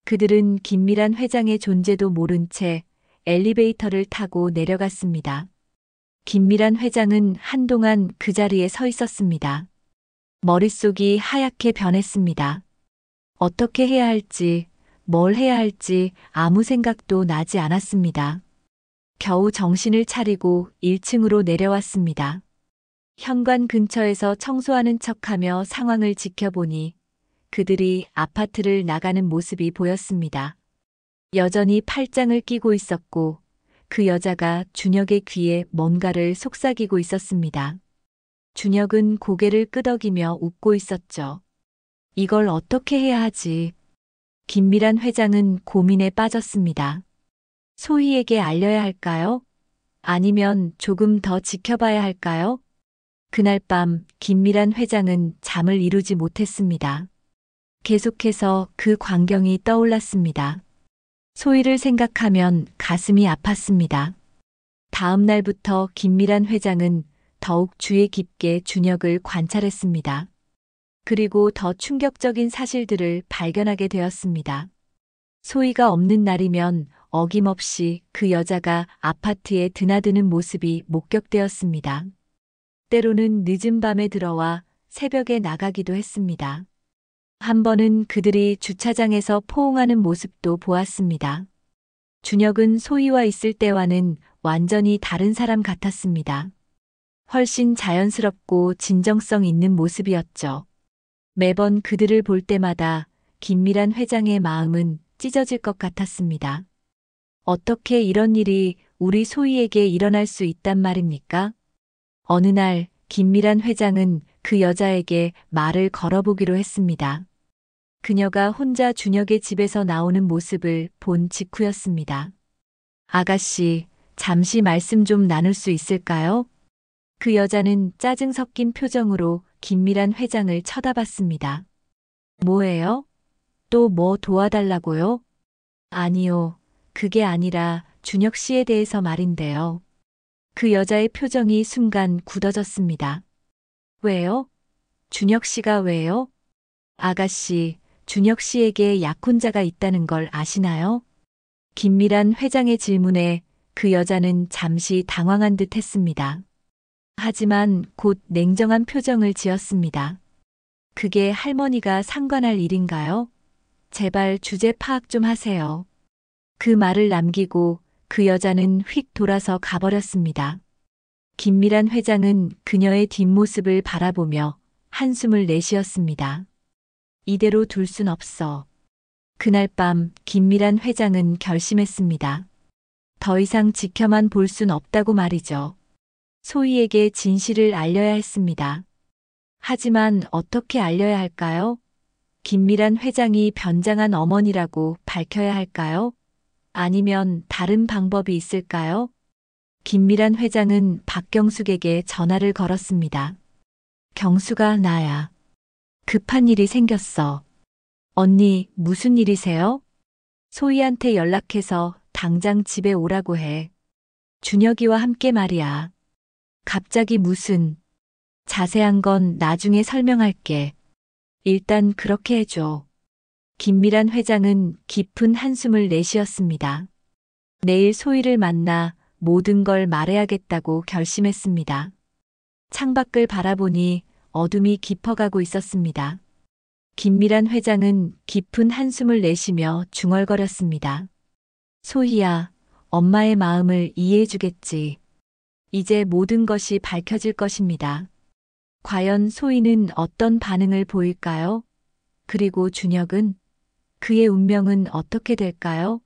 Speaker 1: 그들은 김미란 회장의 존재도 모른 채 엘리베이터를 타고 내려갔습니다. 김미란 회장은 한동안 그 자리에 서 있었습니다. 머릿속이 하얗게 변했습니다. 어떻게 해야 할지, 뭘 해야 할지 아무 생각도 나지 않았습니다. 겨우 정신을 차리고 1층으로 내려왔습니다. 현관 근처에서 청소하는 척하며 상황을 지켜보니 그들이 아파트를 나가는 모습이 보였습니다. 여전히 팔짱을 끼고 있었고 그 여자가 준혁의 귀에 뭔가를 속삭이고 있었습니다. 준혁은 고개를 끄덕이며 웃고 있었죠. 이걸 어떻게 해야 하지? 김미란 회장은 고민에 빠졌습니다. 소희에게 알려야 할까요? 아니면 조금 더 지켜봐야 할까요? 그날 밤 김미란 회장은 잠을 이루지 못했습니다. 계속해서 그 광경이 떠올랐습니다. 소희를 생각하면 가슴이 아팠습니다. 다음 날부터 김미란 회장은 더욱 주의 깊게 준혁을 관찰했습니다. 그리고 더 충격적인 사실들을 발견하게 되었습니다. 소희가 없는 날이면 어김없이 그 여자가 아파트에 드나드는 모습이 목격되었습니다. 때로는 늦은 밤에 들어와 새벽에 나가기도 했습니다. 한 번은 그들이 주차장에서 포옹하는 모습도 보았습니다. 준혁은 소희와 있을 때와는 완전히 다른 사람 같았습니다. 훨씬 자연스럽고 진정성 있는 모습이었죠. 매번 그들을 볼 때마다 김미란 회장의 마음은 찢어질 것 같았습니다. 어떻게 이런 일이 우리 소희에게 일어날 수 있단 말입니까? 어느 날 김미란 회장은 그 여자에게 말을 걸어보기로 했습니다. 그녀가 혼자 준혁의 집에서 나오는 모습을 본 직후였습니다. 아가씨, 잠시 말씀 좀 나눌 수 있을까요? 그 여자는 짜증 섞인 표정으로 김미란 회장을 쳐다봤습니다. 뭐예요? 또 뭐 도와달라고요? 아니요, 그게 아니라 준혁 씨에 대해서 말인데요. 그 여자의 표정이 순간 굳어졌습니다. 왜요? 준혁 씨가 왜요? 아가씨, 준혁 씨에게 약혼자가 있다는 걸 아시나요? 김미란 회장의 질문에 그 여자는 잠시 당황한 듯 했습니다. 하지만 곧 냉정한 표정을 지었습니다. 그게 할머니가 상관할 일인가요? 제발 주제 파악 좀 하세요. 그 말을 남기고 그 여자는 휙 돌아서 가버렸습니다. 김미란 회장은 그녀의 뒷모습을 바라보며 한숨을 내쉬었습니다. 이대로 둘 순 없어. 그날 밤 김미란 회장은 결심했습니다. 더 이상 지켜만 볼 순 없다고 말이죠. 소희에게 진실을 알려야 했습니다. 하지만 어떻게 알려야 할까요? 김미란 회장이 변장한 어머니라고 밝혀야 할까요? 아니면 다른 방법이 있을까요? 김미란 회장은 박경숙에게 전화를 걸었습니다. 경수가 나야. 급한 일이 생겼어. 언니, 무슨 일이세요? 소희한테 연락해서 당장 집에 오라고 해. 준혁이와 함께 말이야. 갑자기 무슨? 자세한 건 나중에 설명할게. 일단 그렇게 해줘. 김미란 회장은 깊은 한숨을 내쉬었습니다. 내일 소희를 만나 모든 걸 말해야겠다고 결심했습니다. 창밖을 바라보니 어둠이 깊어가고 있었습니다. 김미란 회장은 깊은 한숨을 내쉬며 중얼거렸습니다. 소희야, 엄마의 마음을 이해해주겠지. 이제 모든 것이 밝혀질 것입니다. 과연 소희는 어떤 반응을 보일까요? 그리고 준혁은? 그의 운명은 어떻게 될까요?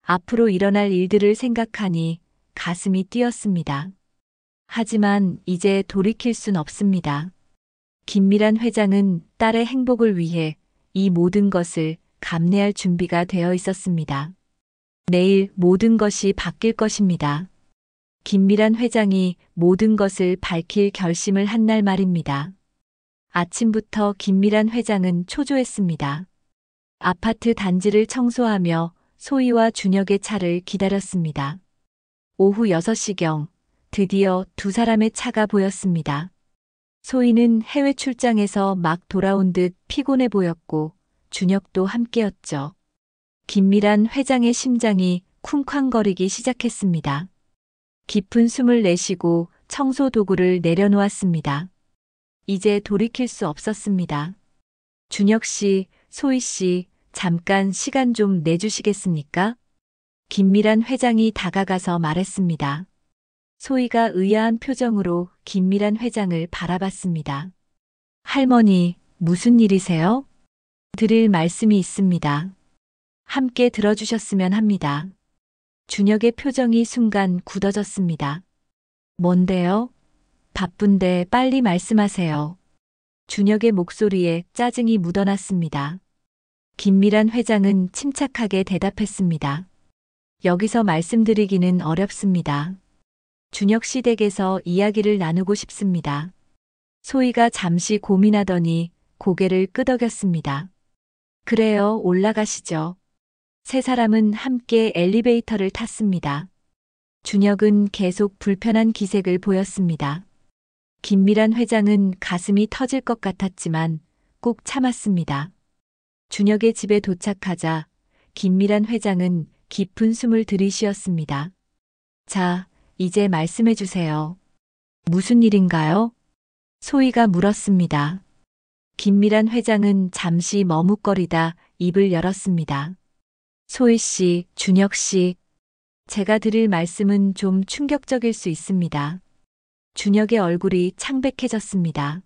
Speaker 1: 앞으로 일어날 일들을 생각하니 가슴이 뛰었습니다. 하지만 이제 돌이킬 순 없습니다. 김미란 회장은 딸의 행복을 위해 이 모든 것을 감내할 준비가 되어 있었습니다. 내일 모든 것이 바뀔 것입니다. 김미란 회장이 모든 것을 밝힐 결심을 한 날 말입니다. 아침부터 김미란 회장은 초조했습니다. 아파트 단지를 청소하며 소희와 준혁의 차를 기다렸습니다. 오후 6시경 드디어 두 사람의 차가 보였습니다. 소희는 해외 출장에서 막 돌아온 듯 피곤해 보였고 준혁도 함께였죠. 김미란 회장의 심장이 쿵쾅거리기 시작했습니다. 깊은 숨을 내쉬고 청소 도구를 내려놓았습니다. 이제 돌이킬 수 없었습니다. 준혁 씨, 소희 씨, 잠깐 시간 좀 내주시겠습니까? 김미란 회장이 다가가서 말했습니다. 소희가 의아한 표정으로 김미란 회장을 바라봤습니다. 할머니, 무슨 일이세요? 드릴 말씀이 있습니다. 함께 들어주셨으면 합니다. 준혁의 표정이 순간 굳어졌습니다. 뭔데요? 바쁜데 빨리 말씀하세요. 준혁의 목소리에 짜증이 묻어났습니다. 김미란 회장은 침착하게 대답했습니다. 여기서 말씀드리기는 어렵습니다. 준혁 씨 댁에서 이야기를 나누고 싶습니다. 소희가 잠시 고민하더니 고개를 끄덕였습니다. 그래요, 올라가시죠. 세 사람은 함께 엘리베이터를 탔습니다. 준혁은 계속 불편한 기색을 보였습니다. 김미란 회장은 가슴이 터질 것 같았지만 꼭 참았습니다. 준혁의 집에 도착하자 김미란 회장은 깊은 숨을 들이쉬었습니다. 자, 이제 말씀해 주세요. 무슨 일인가요? 소희가 물었습니다. 김미란 회장은 잠시 머뭇거리다 입을 열었습니다. 소희 씨, 준혁 씨, 제가 드릴 말씀은 좀 충격적일 수 있습니다. 준혁의 얼굴이 창백해졌습니다.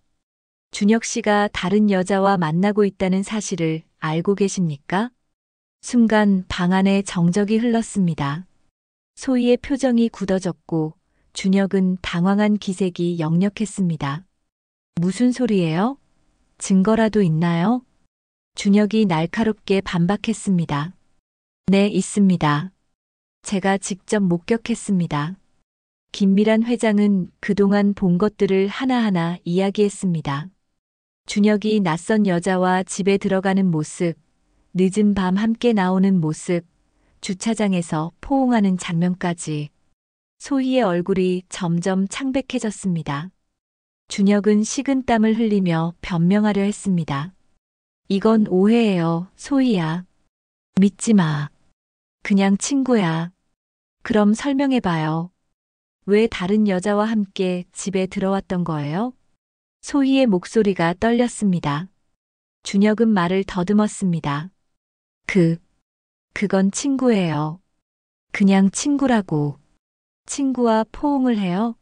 Speaker 1: 준혁 씨가 다른 여자와 만나고 있다는 사실을 알고 계십니까? 순간 방 안에 정적이 흘렀습니다. 소희의 표정이 굳어졌고 준혁은 당황한 기색이 역력했습니다. 무슨 소리예요? 증거라도 있나요? 준혁이 날카롭게 반박했습니다. 네, 있습니다. 제가 직접 목격했습니다. 김미란 회장은 그동안 본 것들을 하나하나 이야기했습니다. 준혁이 낯선 여자와 집에 들어가는 모습, 늦은 밤 함께 나오는 모습, 주차장에서 포옹하는 장면까지. 소희의 얼굴이 점점 창백해졌습니다. 준혁은 식은땀을 흘리며 변명하려 했습니다. 이건 오해예요, 소희야. 믿지 마. 그냥 친구야. 그럼 설명해봐요. 왜 다른 여자와 함께 집에 들어왔던 거예요? 소희의 목소리가 떨렸습니다. 준혁은 말을 더듬었습니다. 그건 친구예요. 그냥 친구라고. 친구와 포옹을 해요?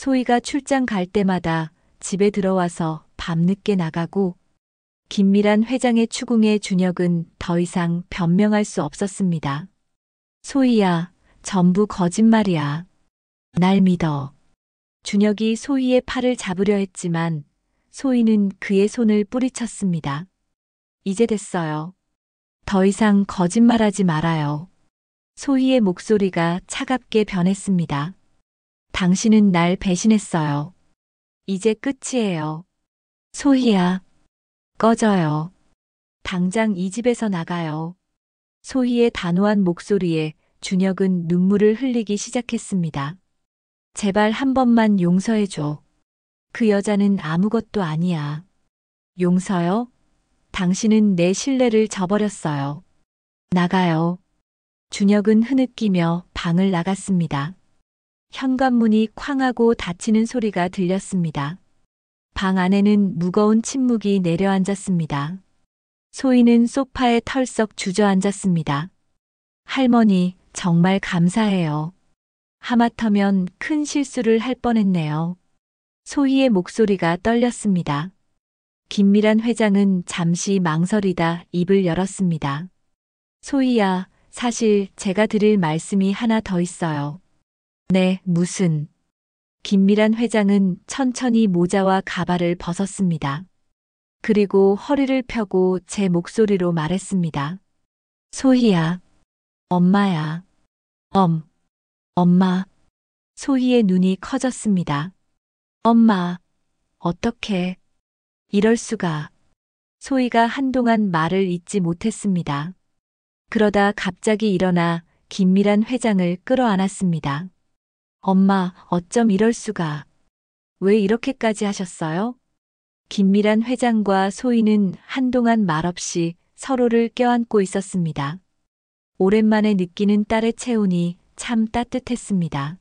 Speaker 1: 소희가 출장 갈 때마다 집에 들어와서 밤늦게 나가고 긴밀한 회장의 추궁에 준혁은 더 이상 변명할 수 없었습니다. 소희야, 전부 거짓말이야. 날 믿어. 준혁이 소희의 팔을 잡으려 했지만 소희는 그의 손을 뿌리쳤습니다. 이제 됐어요. 더 이상 거짓말하지 말아요. 소희의 목소리가 차갑게 변했습니다. 당신은 날 배신했어요. 이제 끝이에요. 소희야, 꺼져요. 당장 이 집에서 나가요. 소희의 단호한 목소리에 준혁은 눈물을 흘리기 시작했습니다. 제발 한 번만 용서해줘. 그 여자는 아무것도 아니야. 용서요? 당신은 내 신뢰를 저버렸어요. 나가요. 준혁은 흐느끼며 방을 나갔습니다. 현관문이 쾅 하고 닫히는 소리가 들렸습니다. 방 안에는 무거운 침묵이 내려앉았습니다. 소희는 소파에 털썩 주저앉았습니다. 할머니, 정말 감사해요. 하마터면 큰 실수를 할 뻔했네요. 소희의 목소리가 떨렸습니다. 긴밀한 회장은 잠시 망설이다 입을 열었습니다. 소희야, 사실 제가 드릴 말씀이 하나 더 있어요. 네, 무슨? 긴밀한 회장은 천천히 모자와 가발을 벗었습니다. 그리고 허리를 펴고 제 목소리로 말했습니다. 소희야, 엄마야. 엄마. 소희의 눈이 커졌습니다. 엄마, 어떻게? 이럴 수가. 소희가 한동안 말을 잇지 못했습니다. 그러다 갑자기 일어나 긴밀한 회장을 끌어안았습니다. 엄마, 어쩜 이럴 수가. 왜 이렇게까지 하셨어요? 긴밀한 회장과 소희는 한동안 말없이 서로를 껴안고 있었습니다. 오랜만에 느끼는 딸의 체온이 참 따뜻했습니다.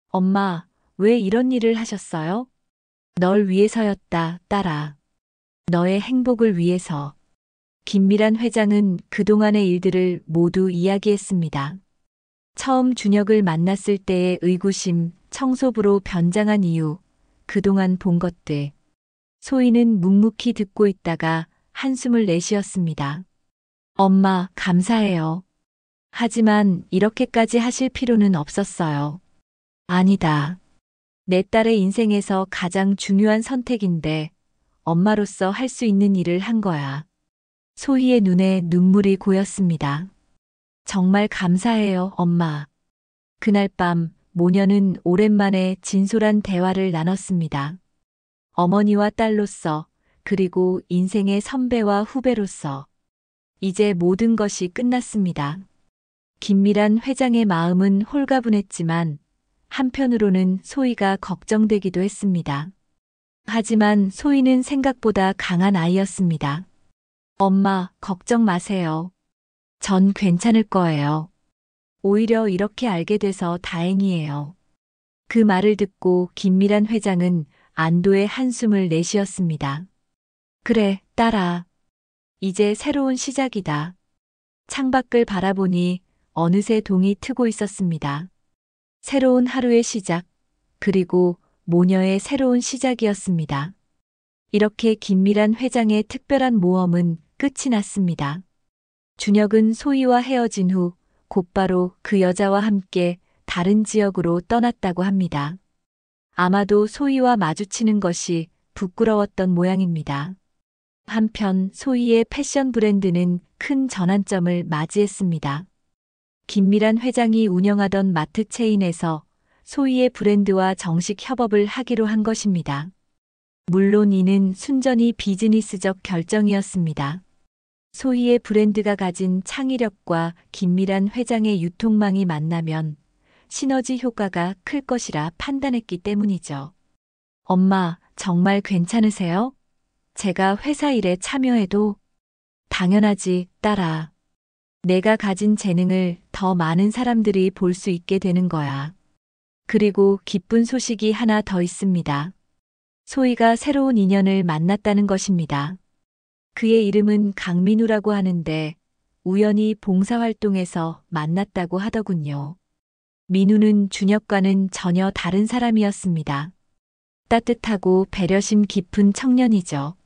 Speaker 1: 엄마, 왜 이런 일을 하셨어요? 널 위해서였다, 딸아. 너의 행복을 위해서. 긴밀한 회장은 그동안의 일들을 모두 이야기했습니다. 처음 준혁을 만났을 때의 의구심, 청소부로 변장한 이유, 그동안 본 것들. 소희는 묵묵히 듣고 있다가 한숨을 내쉬었습니다. 엄마, 감사해요. 하지만 이렇게까지 하실 필요는 없었어요. 아니다. 내 딸의 인생에서 가장 중요한 선택인데 엄마로서 할 수 있는 일을 한 거야. 소희의 눈에 눈물이 고였습니다. 정말 감사해요, 엄마. 그날 밤 모녀는 오랜만에 진솔한 대화를 나눴습니다. 어머니와 딸로서, 그리고 인생의 선배와 후배로서. 이제 모든 것이 끝났습니다. 긴밀한 회장의 마음은 홀가분했지만 한편으로는 소희가 걱정되기도 했습니다. 하지만 소희는 생각보다 강한 아이였습니다. 엄마, 걱정 마세요. 전 괜찮을 거예요. 오히려 이렇게 알게 돼서 다행이에요. 그 말을 듣고 긴밀한 회장은 안도의 한숨을 내쉬었습니다. 그래, 딸아. 이제 새로운 시작이다. 창밖을 바라보니 어느새 동이 트고 있었습니다. 새로운 하루의 시작, 그리고 모녀의 새로운 시작이었습니다. 이렇게 긴밀한 회장의 특별한 모험은 끝이 났습니다. 준혁은 소희와 헤어진 후 곧바로 그 여자와 함께 다른 지역으로 떠났다고 합니다. 아마도 소희와 마주치는 것이 부끄러웠던 모양입니다. 한편 소희의 패션 브랜드는 큰 전환점을 맞이했습니다. 긴밀한 회장이 운영하던 마트 체인에서 소희의 브랜드와 정식 협업을 하기로 한 것입니다. 물론 이는 순전히 비즈니스적 결정이었습니다. 소희의 브랜드가 가진 창의력과 긴밀한 회장의 유통망이 만나면 시너지 효과가 클 것이라 판단했기 때문이죠. 엄마, 정말 괜찮으세요? 제가 회사 일에 참여해도? 당연하지, 딸아. 내가 가진 재능을 더 많은 사람들이 볼 수 있게 되는 거야. 그리고 기쁜 소식이 하나 더 있습니다. 소희가 새로운 인연을 만났다는 것입니다. 그의 이름은 강민우라고 하는데 우연히 봉사활동에서 만났다고 하더군요. 민우는 준혁과는 전혀 다른 사람이었습니다. 따뜻하고 배려심 깊은 청년이죠.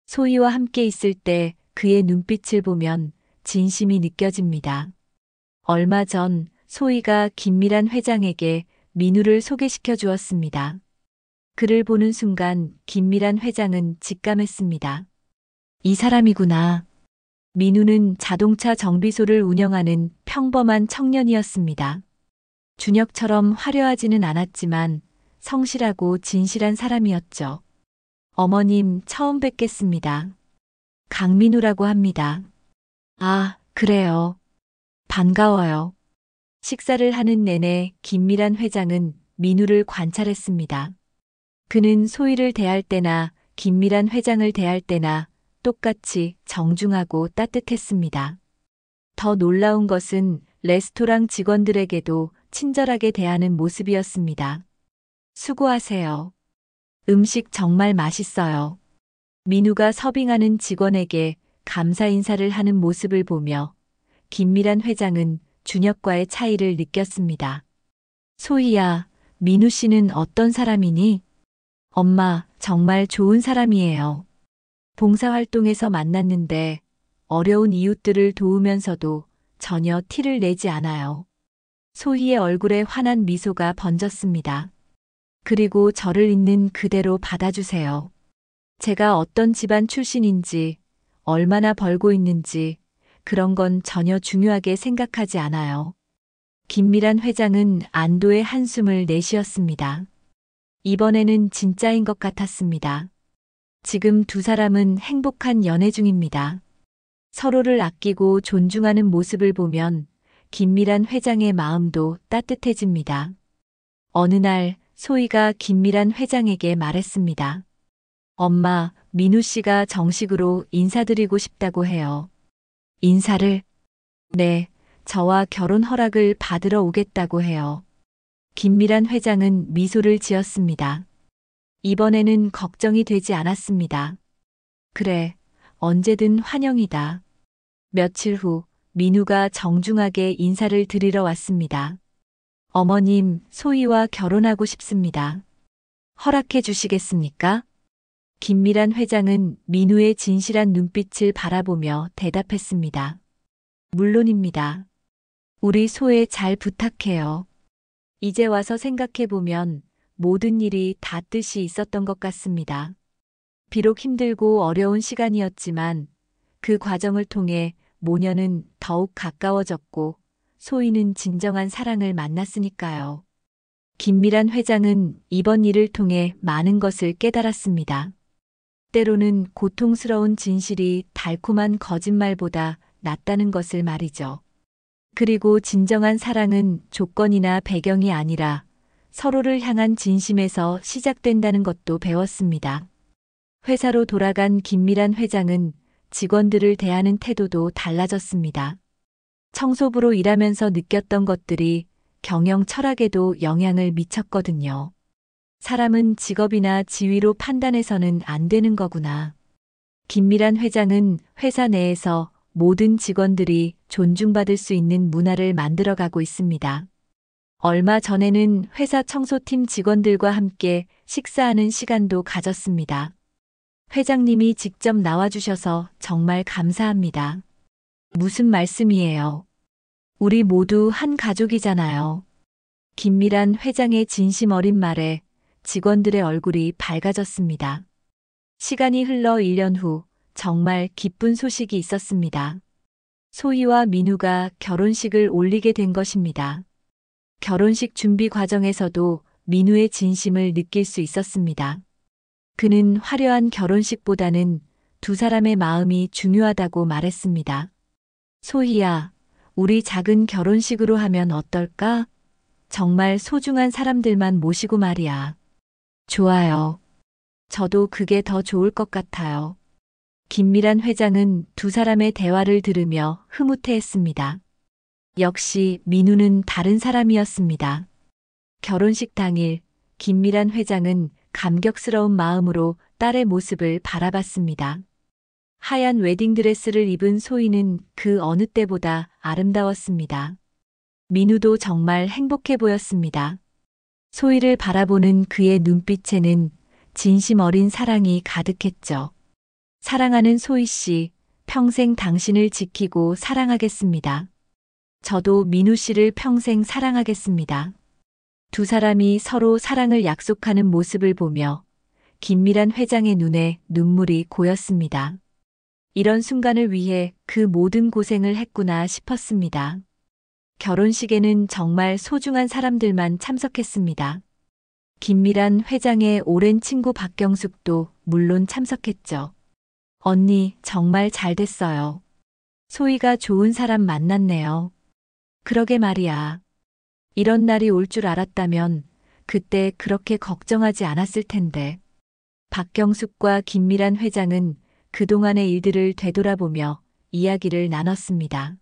Speaker 1: 소희와 함께 있을 때 그의 눈빛을 보면 진심이 느껴집니다. 얼마 전 소희가 김미란 회장에게 민우를 소개시켜 주었습니다. 그를 보는 순간 김미란 회장은 직감했습니다. 이 사람이구나. 민우는 자동차 정비소를 운영하는 평범한 청년이었습니다. 준혁처럼 화려하지는 않았지만 성실하고 진실한 사람이었죠. 어머님, 처음 뵙겠습니다. 강민우라고 합니다. 아, 그래요. 반가워요. 식사를 하는 내내 김미란 회장은 민우를 관찰했습니다. 그는 소희를 대할 때나 김미란 회장을 대할 때나 똑같이 정중하고 따뜻했습니다. 더 놀라운 것은 레스토랑 직원들에게도 친절하게 대하는 모습이었습니다. 수고하세요. 음식 정말 맛있어요. 민우가 서빙하는 직원에게 감사 인사를 하는 모습을 보며 김미란 회장은 준혁과의 차이를 느꼈습니다. 소희야, 민우 씨는 어떤 사람이니? 엄마, 정말 좋은 사람이에요. 봉사활동에서 만났는데 어려운 이웃들을 도우면서도 전혀 티를 내지 않아요. 소희의 얼굴에 환한 미소가 번졌습니다. 그리고 저를 있는 그대로 받아주세요. 제가 어떤 집안 출신인지, 얼마나 벌고 있는지, 그런 건 전혀 중요하게 생각하지 않아요. 김미란 회장은 안도의 한숨을 내쉬었습니다. 이번에는 진짜인 것 같았습니다. 지금 두 사람은 행복한 연애 중입니다. 서로를 아끼고 존중하는 모습을 보면 김미란 회장의 마음도 따뜻해집니다. 어느 날 소희가 김미란 회장에게 말했습니다. 엄마, 민우 씨가 정식으로 인사드리고 싶다고 해요. 인사를? 네, 저와 결혼 허락을 받으러 오겠다고 해요. 김미란 회장은 미소를 지었습니다. 이번에는 걱정이 되지 않았습니다. 그래, 언제든 환영이다. 며칠 후 민우가 정중하게 인사를 드리러 왔습니다. 어머님, 소희와 결혼하고 싶습니다. 허락해 주시겠습니까? 김미란 회장은 민우의 진실한 눈빛을 바라보며 대답했습니다. 물론입니다. 우리 소혜 잘 부탁해요. 이제 와서 생각해보면 모든 일이 다 뜻이 있었던 것 같습니다. 비록 힘들고 어려운 시간이었지만 그 과정을 통해 모녀는 더욱 가까워졌고 소희는 진정한 사랑을 만났으니까요. 김미란 회장은 이번 일을 통해 많은 것을 깨달았습니다. 때로는 고통스러운 진실이 달콤한 거짓말보다 낫다는 것을 말이죠. 그리고 진정한 사랑은 조건이나 배경이 아니라 서로를 향한 진심에서 시작된다는 것도 배웠습니다. 회사로 돌아간 김미란 회장은 직원들을 대하는 태도도 달라졌습니다. 청소부로 일하면서 느꼈던 것들이 경영 철학에도 영향을 미쳤거든요. 사람은 직업이나 지위로 판단해서는 안 되는 거구나. 김미란 회장은 회사 내에서 모든 직원들이 존중받을 수 있는 문화를 만들어가고 있습니다. 얼마 전에는 회사 청소팀 직원들과 함께 식사하는 시간도 가졌습니다. 회장님이 직접 나와주셔서 정말 감사합니다. 무슨 말씀이에요? 우리 모두 한 가족이잖아요. 김미란 회장의 진심 어린 말에 직원들의 얼굴이 밝아졌습니다. 시간이 흘러 1년 후 정말 기쁜 소식이 있었습니다. 소희와 민우가 결혼식을 올리게 된 것입니다. 결혼식 준비 과정에서도 민우의 진심을 느낄 수 있었습니다. 그는 화려한 결혼식보다는 두 사람의 마음이 중요하다고 말했습니다. 소희야, 우리 작은 결혼식으로 하면 어떨까? 정말 소중한 사람들만 모시고 말이야. 좋아요. 저도 그게 더 좋을 것 같아요. 김미란 회장은 두 사람의 대화를 들으며 흐뭇해했습니다. 역시 민우는 다른 사람이었습니다. 결혼식 당일 김미란 회장은 감격스러운 마음으로 딸의 모습을 바라봤습니다. 하얀 웨딩드레스를 입은 소희는 그 어느 때보다 아름다웠습니다. 민우도 정말 행복해 보였습니다. 소희를 바라보는 그의 눈빛에는 진심 어린 사랑이 가득했죠. 사랑하는 소희 씨, 평생 당신을 지키고 사랑하겠습니다. 저도 민우 씨를 평생 사랑하겠습니다. 두 사람이 서로 사랑을 약속하는 모습을 보며 김미란 회장의 눈에 눈물이 고였습니다. 이런 순간을 위해 그 모든 고생을 했구나 싶었습니다. 결혼식에는 정말 소중한 사람들만 참석했습니다. 김미란 회장의 오랜 친구 박경숙도 물론 참석했죠. 언니, 정말 잘 됐어요. 소희가 좋은 사람 만났네요. 그러게 말이야. 이런 날이 올 줄 알았다면 그때 그렇게 걱정하지 않았을 텐데. 박경숙과 김미란 회장은 그동안의 일들을 되돌아보며 이야기를 나눴습니다.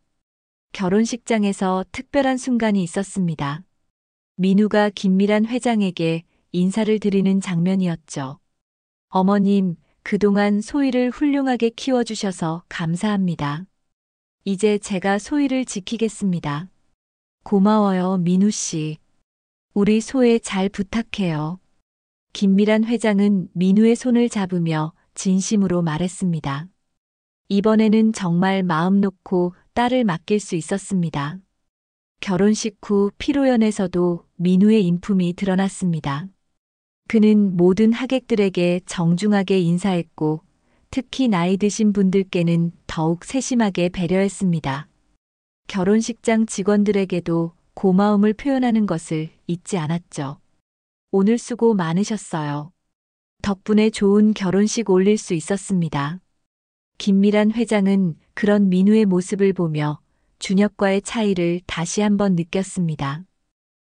Speaker 1: 결혼식장에서 특별한 순간이 있었습니다. 민우가 김미란 회장에게 인사를 드리는 장면이었죠. 어머님, 그동안 소희를 훌륭하게 키워주셔서 감사합니다. 이제 제가 소희를 지키겠습니다. 고마워요, 민우 씨. 우리 소혜 잘 부탁해요. 김미란 회장은 민우의 손을 잡으며 진심으로 말했습니다. 이번에는 정말 마음 놓고 딸을 맡길 수 있었습니다. 결혼식 후 피로연에서도 민우의 인품이 드러났습니다. 그는 모든 하객들에게 정중하게 인사했고 특히 나이 드신 분들께는 더욱 세심하게 배려했습니다. 결혼식장 직원들에게도 고마움을 표현하는 것을 잊지 않았죠. 오늘 수고 많으셨어요. 덕분에 좋은 결혼식 올릴 수 있었습니다. 김미란 회장은 그런 민우의 모습을 보며 준혁과의 차이를 다시 한번 느꼈습니다.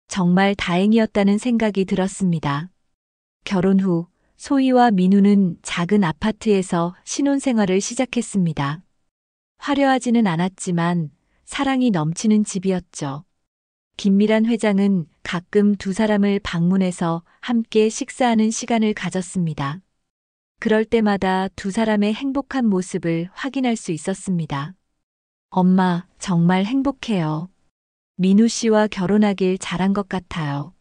Speaker 1: 정말 다행이었다는 생각이 들었습니다. 결혼 후 소희와 민우는 작은 아파트에서 신혼생활을 시작했습니다. 화려하지는 않았지만 사랑이 넘치는 집이었죠. 김미란 회장은 가끔 두 사람을 방문해서 함께 식사하는 시간을 가졌습니다. 그럴 때마다 두 사람의 행복한 모습을 확인할 수 있었습니다. 엄마, 정말 행복해요. 민우 씨와 결혼하길 잘한 것 같아요.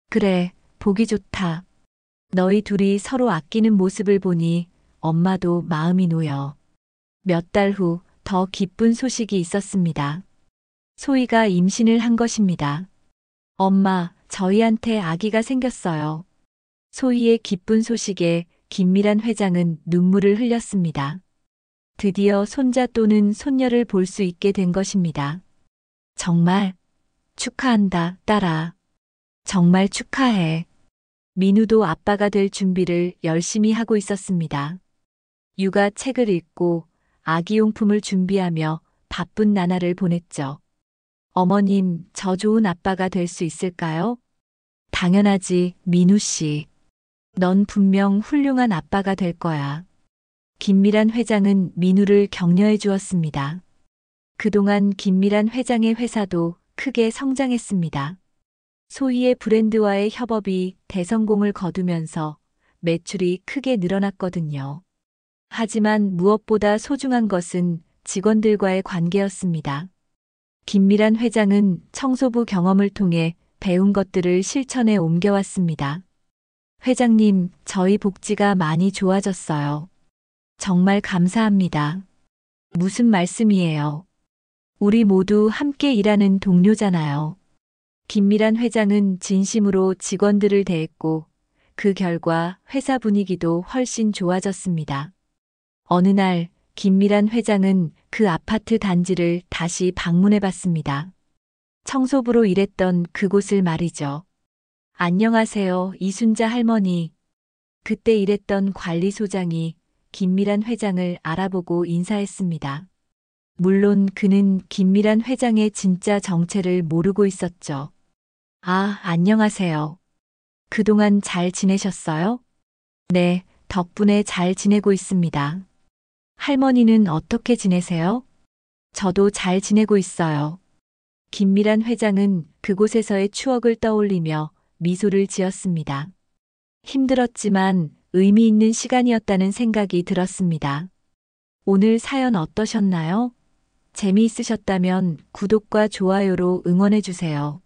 Speaker 1: 그래, 보기 좋다. 너희 둘이 서로 아끼는 모습을 보니 엄마도 마음이 놓여. 몇 달 후 더 기쁜 소식이 있었습니다. 소희가 임신을 한 것입니다. 엄마, 저희한테 아기가 생겼어요. 소희의 기쁜 소식에 김미란 회장은 눈물을 흘렸습니다. 드디어 손자 또는 손녀를 볼 수 있게 된 것입니다. 정말 축하한다, 딸아. 정말 축하해. 민우도 아빠가 될 준비를 열심히 하고 있었습니다. 육아 책을 읽고 아기용품을 준비하며 바쁜 나날을 보냈죠. 어머님, 저 좋은 아빠가 될 수 있을까요? 당연하지, 민우 씨. 넌 분명 훌륭한 아빠가 될 거야. 김미란 회장은 민우를 격려해 주었습니다. 그동안 김미란 회장의 회사도 크게 성장했습니다. 소희의 브랜드와의 협업이 대성공을 거두면서 매출이 크게 늘어났거든요. 하지만 무엇보다 소중한 것은 직원들과의 관계였습니다. 김미란 회장은 청소부 경험을 통해 배운 것들을 실천에 옮겨왔습니다. 회장님, 저희 복지가 많이 좋아졌어요. 정말 감사합니다. 무슨 말씀이에요? 우리 모두 함께 일하는 동료잖아요. 김미란 회장은 진심으로 직원들을 대했고 그 결과 회사 분위기도 훨씬 좋아졌습니다. 어느 날 김미란 회장은 그 아파트 단지를 다시 방문해 봤습니다. 청소부로 일했던 그곳을 말이죠. 안녕하세요, 이순자 할머니. 그때 일했던 관리소장이 김미란 회장을 알아보고 인사했습니다. 물론 그는 김미란 회장의 진짜 정체를 모르고 있었죠. 아, 안녕하세요. 그동안 잘 지내셨어요? 네, 덕분에 잘 지내고 있습니다. 할머니는 어떻게 지내세요? 저도 잘 지내고 있어요. 김미란 회장은 그곳에서의 추억을 떠올리며 미소를 지었습니다. 힘들었지만 의미 있는 시간이었다는 생각이 들었습니다. 오늘 사연 어떠셨나요? 재미있으셨다면 구독과 좋아요로 응원해주세요.